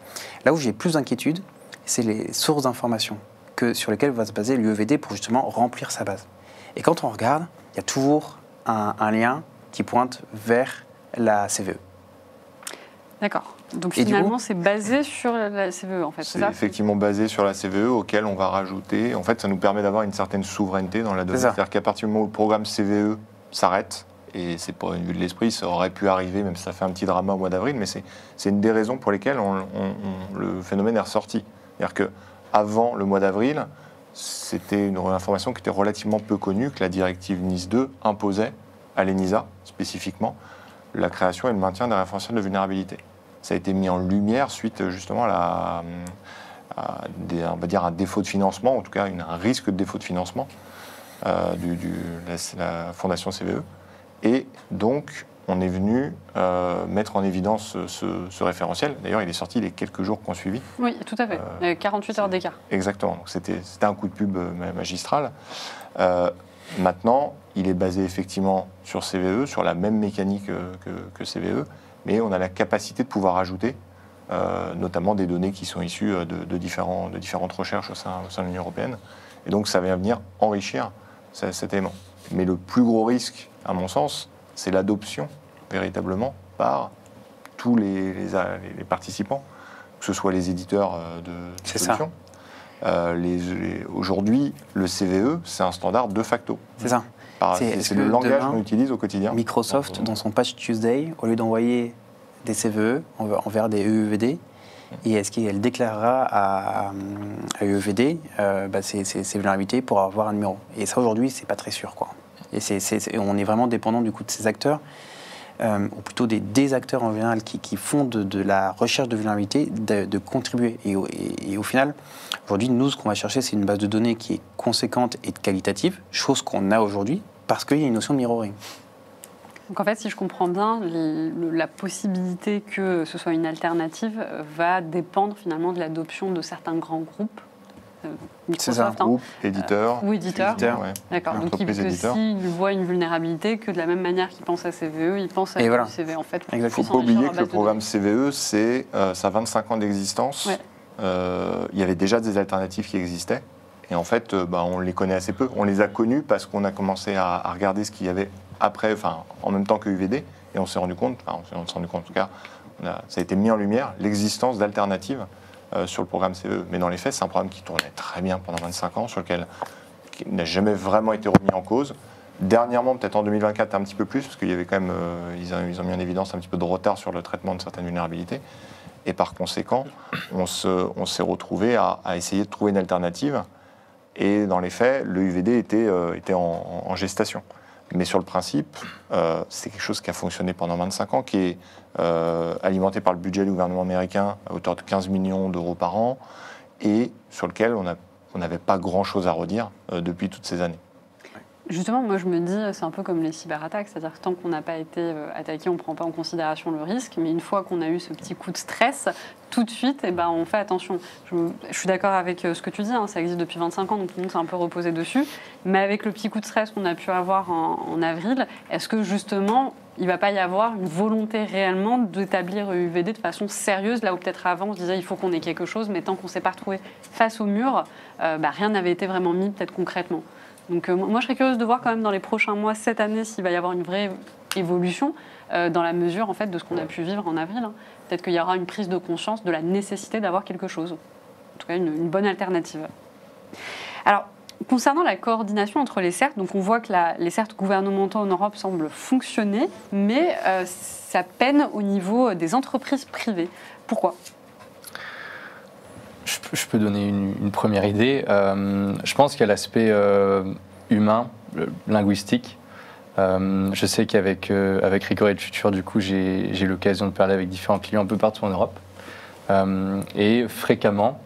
Là où j'ai plus d'inquiétude, c'est les sources d'informations sur lesquelles va se baser l'UEVD pour justement remplir sa base. Et quand on regarde, il y a toujours un lien qui pointe vers la CVE. D'accord. Donc finalement, c'est basé sur la CVE, en fait. C'est effectivement basé sur la CVE auquel on va rajouter. En fait, ça nous permet d'avoir une certaine souveraineté dans la donnée. C'est-à-dire qu'à partir du moment où le programme CVE s'arrête, et c'est pas une vue de l'esprit, ça aurait pu arriver, même si ça fait un petit drama au mois d'avril, mais c'est une des raisons pour lesquelles le phénomène est ressorti. C'est-à-dire qu'avant le mois d'avril, c'était une information qui était relativement peu connue, que la directive NIS 2 imposait à l'ENISA, spécifiquement, la création et le maintien d'un référentiel de vulnérabilité. Ça a été mis en lumière suite justement à on va dire un défaut de financement, en tout cas un risque de défaut de financement la fondation CVE. Et donc, on est venu mettre en évidence ce référentiel. D'ailleurs, il est sorti les quelques jours qu'on suivi. Oui, tout à fait. 48 heures d'écart. Exactement. Donc, c'était un coup de pub magistral. Maintenant, il est basé effectivement sur CVE, sur la même mécanique que CVE, mais on a la capacité de pouvoir ajouter notamment des données qui sont issues de différentes recherches au sein de l'Union européenne. Et donc, ça vient venir enrichir cet élément. Mais le plus gros risque, à mon sens, c'est l'adoption, véritablement, par tous les participants, que ce soit les éditeurs de solutions. Aujourd'hui, le CVE, c'est un standard de facto. C'est ça. C'est le langage qu'on utilise au quotidien. Microsoft, dans son patch Tuesday, au lieu d'envoyer des CVE, envers des EEVD, et est-ce qu'elle déclarera à EEVD ses vulnérabilités pour avoir un numéro. Et ça, aujourd'hui, c'est pas très sûr, quoi. Et on est vraiment dépendant du coup de ces acteurs, ou plutôt des désacteurs en général qui font de la recherche de vulnérabilité de contribuer. Et au final, aujourd'hui, nous, ce qu'on va chercher, c'est une base de données qui est conséquente et qualitative, chose qu'on a aujourd'hui, parce qu'il y a une notion de mirroring. Donc en fait, si je comprends bien, la possibilité que ce soit une alternative va dépendre finalement de l'adoption de certains grands groupes. Microsoft, groupe, éditeur. Ou éditeur. Ouais. D'accord. Donc s'ils voient une vulnérabilité, que de la même manière qu'ils pensent à CVE, ils pensent à CVE. En fait, il ne faut pas oublier que le programme CVE, ça a 25 ans d'existence. Ouais. Il y avait déjà des alternatives qui existaient. Et en fait, on les connaît assez peu. On les a connus parce qu'on a commencé à regarder ce qu'il y avait après, en même temps que UVD, et on s'est rendu compte, en tout cas, ça a été mis en lumière, l'existence d'alternatives sur le programme CVE. Mais dans les faits, c'est un programme qui tournait très bien pendant 25 ans, sur lequel qui n'a jamais vraiment été remis en cause. Dernièrement, peut-être en 2024, un petit peu plus, parce qu'il y avait quand même, ils ont mis en évidence un petit peu de retard sur le traitement de certaines vulnérabilités. Et par conséquent, on s'est retrouvé à essayer de trouver une alternative. Et dans les faits, le UVD était en gestation. Mais sur le principe, c'est quelque chose qui a fonctionné pendant 25 ans, qui est alimenté par le budget du gouvernement américain à hauteur de 15 millions d'euros par an, et sur lequel on n'avait pas grand-chose à redire depuis toutes ces années. Justement, moi je me dis, c'est un peu comme les cyberattaques, c'est-à-dire que tant qu'on n'a pas été attaqué, on ne prend pas en considération le risque, mais une fois qu'on a eu ce petit coup de stress, tout de suite, on fait attention. Je suis d'accord avec ce que tu dis, ça existe depuis 25 ans, donc tout le monde s'est un peu reposé dessus, mais avec le petit coup de stress qu'on a pu avoir en avril, est-ce que justement, il ne va pas y avoir une volonté réellement d'établir UVD de façon sérieuse, là où peut-être avant on se disait il faut qu'on ait quelque chose, mais tant qu'on ne s'est pas retrouvé face au mur, rien n'avait été vraiment mis peut-être concrètement. Donc moi, je serais curieuse de voir quand même dans les prochains mois, cette année, s'il va y avoir une vraie évolution dans la mesure en fait, de ce qu'on a pu vivre en avril. Peut-être qu'il y aura une prise de conscience de la nécessité d'avoir quelque chose. En tout cas, une bonne alternative. Alors, concernant la coordination entre les CERT, donc on voit que les CERT gouvernementaux en Europe semblent fonctionner, mais ça peine au niveau des entreprises privées. Pourquoi ? Je peux donner une première idée. Je pense qu'il y a l'aspect humain, linguistique. Je sais qu'avec Recorded Future, du coup, j'ai l'occasion de parler avec différents clients un peu partout en Europe. Et fréquemment,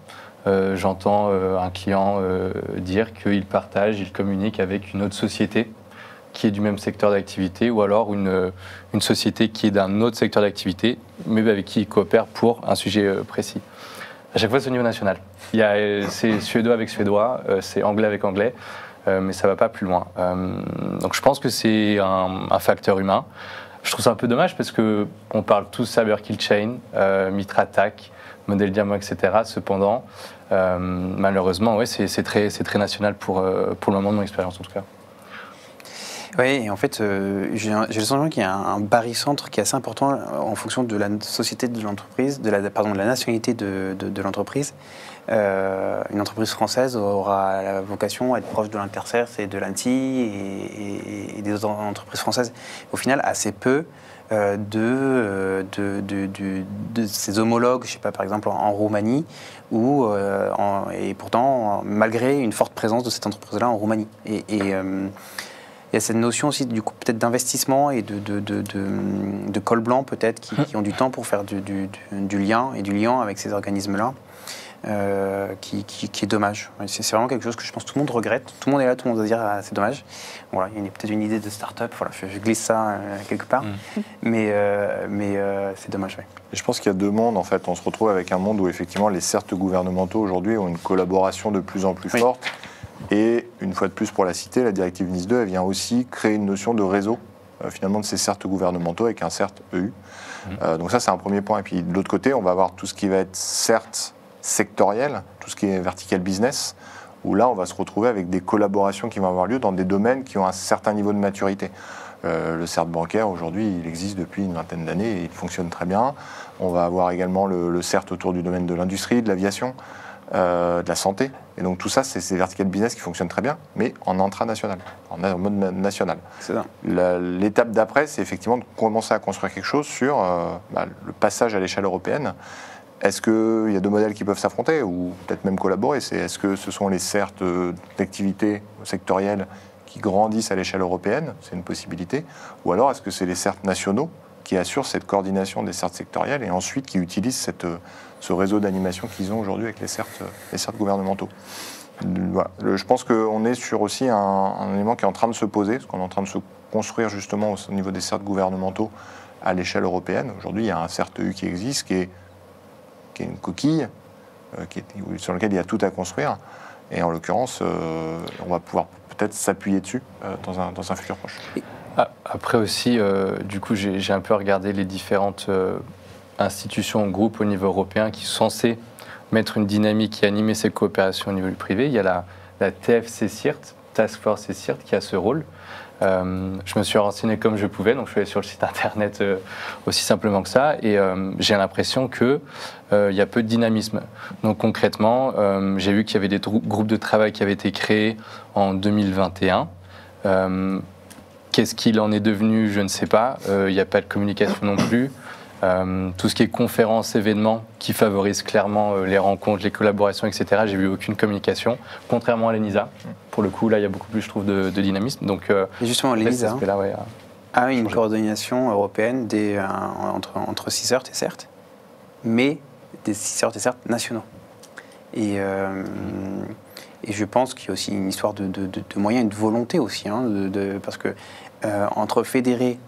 j'entends un client dire qu'il partage, il communique avec une autre société qui est du même secteur d'activité, ou alors une société qui est d'un autre secteur d'activité, mais avec qui il coopère pour un sujet précis. À chaque fois, c'est au niveau national. C'est suédois avec suédois, c'est anglais avec anglais, mais ça ne va pas plus loin. Donc je pense que c'est un facteur humain. Je trouve ça un peu dommage parce qu'on parle tous Cyber Kill Chain, Mitra Attack, modèle Diamant, etc. Cependant, malheureusement, ouais, c'est très national pour le moment de mon expérience en tout cas. Oui, et en fait, j'ai le sentiment qu'il y a un barycentre qui est assez important en fonction de la société de l'entreprise, de la nationalité de l'entreprise. Une entreprise française aura la vocation à être proche de l'Intercerce et de l'ANSSI et des autres entreprises françaises. Au final, assez peu de ses homologues, je sais pas, par exemple en Roumanie, et pourtant, malgré une forte présence de cette entreprise-là en Roumanie. Et il y a cette notion aussi, du coup, peut-être d'investissement et de col blanc, peut-être, qui ont du temps pour faire du lien et du lien avec ces organismes-là. Qui est dommage. C'est vraiment quelque chose que je pense que tout le monde regrette. Tout le monde est là, tout le monde va dire c'est dommage. Voilà, il y a peut-être une idée de start-up, voilà, je glisse ça quelque part, mais c'est dommage. Ouais. Et je pense qu'il y a deux mondes en fait. On se retrouve avec un monde où effectivement les certes gouvernementaux aujourd'hui ont une collaboration de plus en plus forte. Et une fois de plus pour la citer, la directive NIS 2 elle vient aussi créer une notion de réseau finalement de ces certes gouvernementaux avec un CERT EU. Donc ça c'est un premier point. Et puis de l'autre côté, on va avoir tout ce qui va être CERT sectoriel, tout ce qui est vertical business, où là, on va se retrouver avec des collaborations qui vont avoir lieu dans des domaines qui ont un certain niveau de maturité. Le CERT bancaire, aujourd'hui, il existe depuis une vingtaine d'années et il fonctionne très bien. On va avoir également le CERT autour du domaine de l'industrie, de l'aviation, de la santé. Et donc tout ça, c'est ces vertical business qui fonctionnent très bien, mais en intranational, en mode national. C'est ça. L'étape d'après, c'est effectivement de commencer à construire quelque chose sur le passage à l'échelle européenne. Est-ce qu'il y a deux modèles qui peuvent s'affronter ou peut-être même collaborer? Est-ce que ce sont les certes d'activités sectorielles qui grandissent à l'échelle européenne? C'est une possibilité. Ou alors est-ce que c'est les certes nationaux qui assurent cette coordination des certes sectorielles et ensuite qui utilisent ce réseau d'animation qu'ils ont aujourd'hui avec les certes gouvernementaux? Voilà. Je pense qu'on est sur aussi un élément qui est en train de se poser, parce qu'on est en train de se construire justement au niveau des certes gouvernementaux à l'échelle européenne. Aujourd'hui, il y a un CERT EU qui existe, qui est une coquille sur laquelle il y a tout à construire. Et en l'occurrence, on va pouvoir peut-être s'appuyer dessus dans un futur proche. Après aussi, du coup, j'ai un peu regardé les différentes institutions, groupes au niveau européen qui sont censés mettre une dynamique et animer ces coopérations au niveau du privé. Il y a la TFC-CIRT, Task Force et CIRT, qui a ce rôle. Je me suis renseigné comme je pouvais, donc je suis allé sur le site internet aussi simplement que ça, et j'ai l'impression qu'il y a peu de dynamisme. Donc concrètement, j'ai vu qu'il y avait des groupes de travail qui avaient été créés en 2021. Qu'est-ce qu'il en est devenu, je ne sais pas. Il n'y a pas de communication non plus. Tout ce qui est conférences, événements qui favorisent clairement les rencontres, les collaborations, etc. J'ai vu aucune communication, contrairement à l'ENISA. Pour le coup, là, il y a beaucoup plus, je trouve, de dynamisme. Donc, et justement, l'ENISA a une coordination européenne entre CICERT et CERT, mais des CICERT et CERT nationaux. Et je pense qu'il y a aussi une histoire de moyens et de volonté aussi, parce que entre fédérer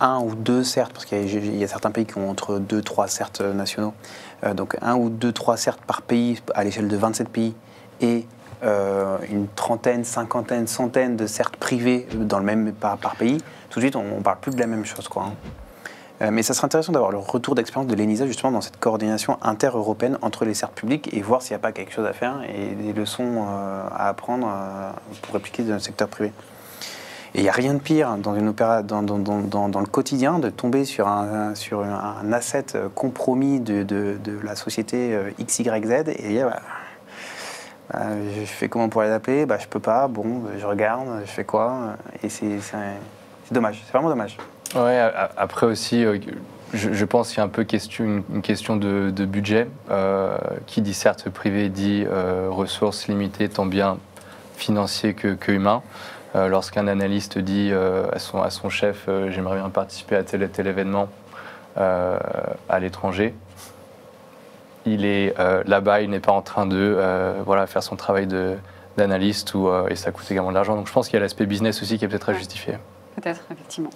un ou deux CERT, parce qu'il y a certains pays qui ont entre 2-3 CERT nationaux, donc un ou 2-3 CERT par pays à l'échelle de 27 pays, et une trentaine, cinquantaine, centaine de CERT privés dans le même par pays, tout de suite on ne parle plus de la même chose, quoi. Mais ça serait intéressant d'avoir le retour d'expérience de l'ENISA justement dans cette coordination inter-européenne entre les CERT publics et voir s'il n'y a pas quelque chose à faire et des leçons à apprendre pour répliquer dans le secteur privé. Et il n'y a rien de pire dans le quotidien de tomber sur un asset compromis de la société XYZ et je fais comment pour les appeler, je peux pas, bon, je regarde, je fais quoi, et c'est dommage, c'est vraiment dommage. Ouais, après aussi, je pense qu'il y a un peu une question de budget. Qui dit certes privé dit ressources limitées, tant bien financiers que humains. Lorsqu'un analyste dit à son chef j'aimerais bien participer à tel et tel événement à l'étranger, il est là-bas, il n'est pas en train de faire son travail d'analyste et ça coûte également de l'argent. Donc je pense qu'il y a l'aspect business aussi qui est peut-être à justifier. Peut-être, effectivement.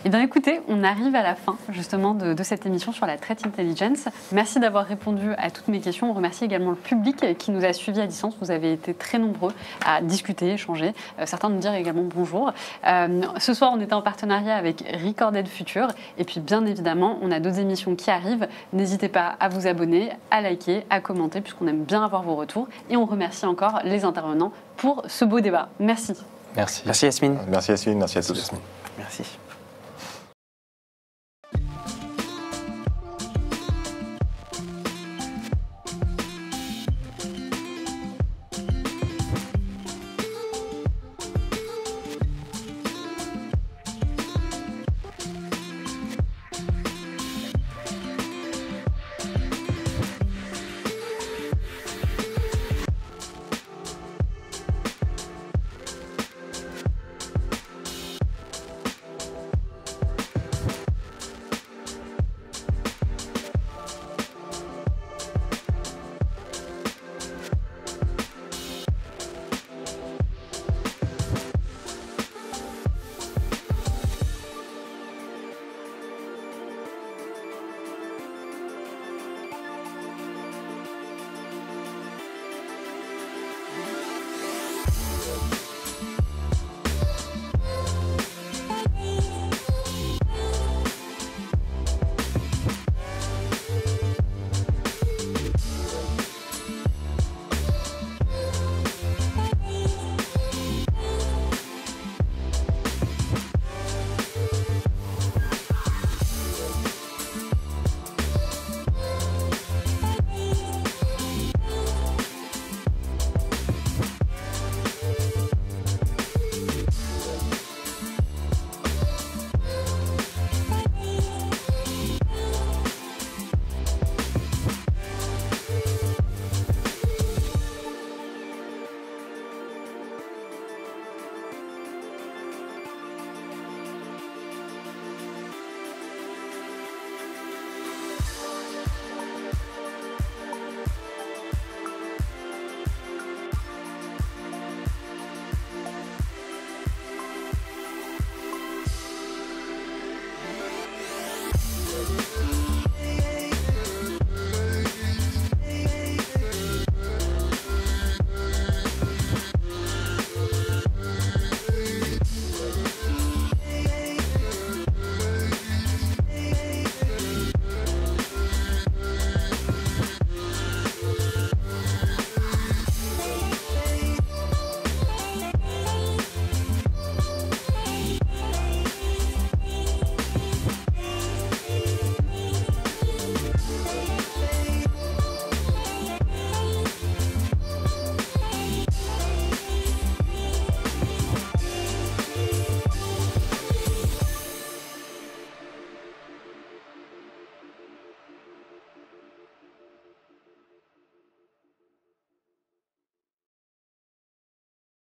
Eh bien écoutez, on arrive à la fin justement de cette émission sur la Threat Intelligence. Merci d'avoir répondu à toutes mes questions. On remercie également le public qui nous a suivis à distance. Vous avez été très nombreux à discuter, échanger. Certains nous dire également bonjour. Ce soir, on était en partenariat avec Recorded Future. Et puis bien évidemment, on a d'autres émissions qui arrivent. N'hésitez pas à vous abonner, à liker, à commenter puisqu'on aime bien avoir vos retours. Et on remercie encore les intervenants pour ce beau débat. Merci. Merci. Merci Yasmine. Merci Yasmine, merci à tous. Merci.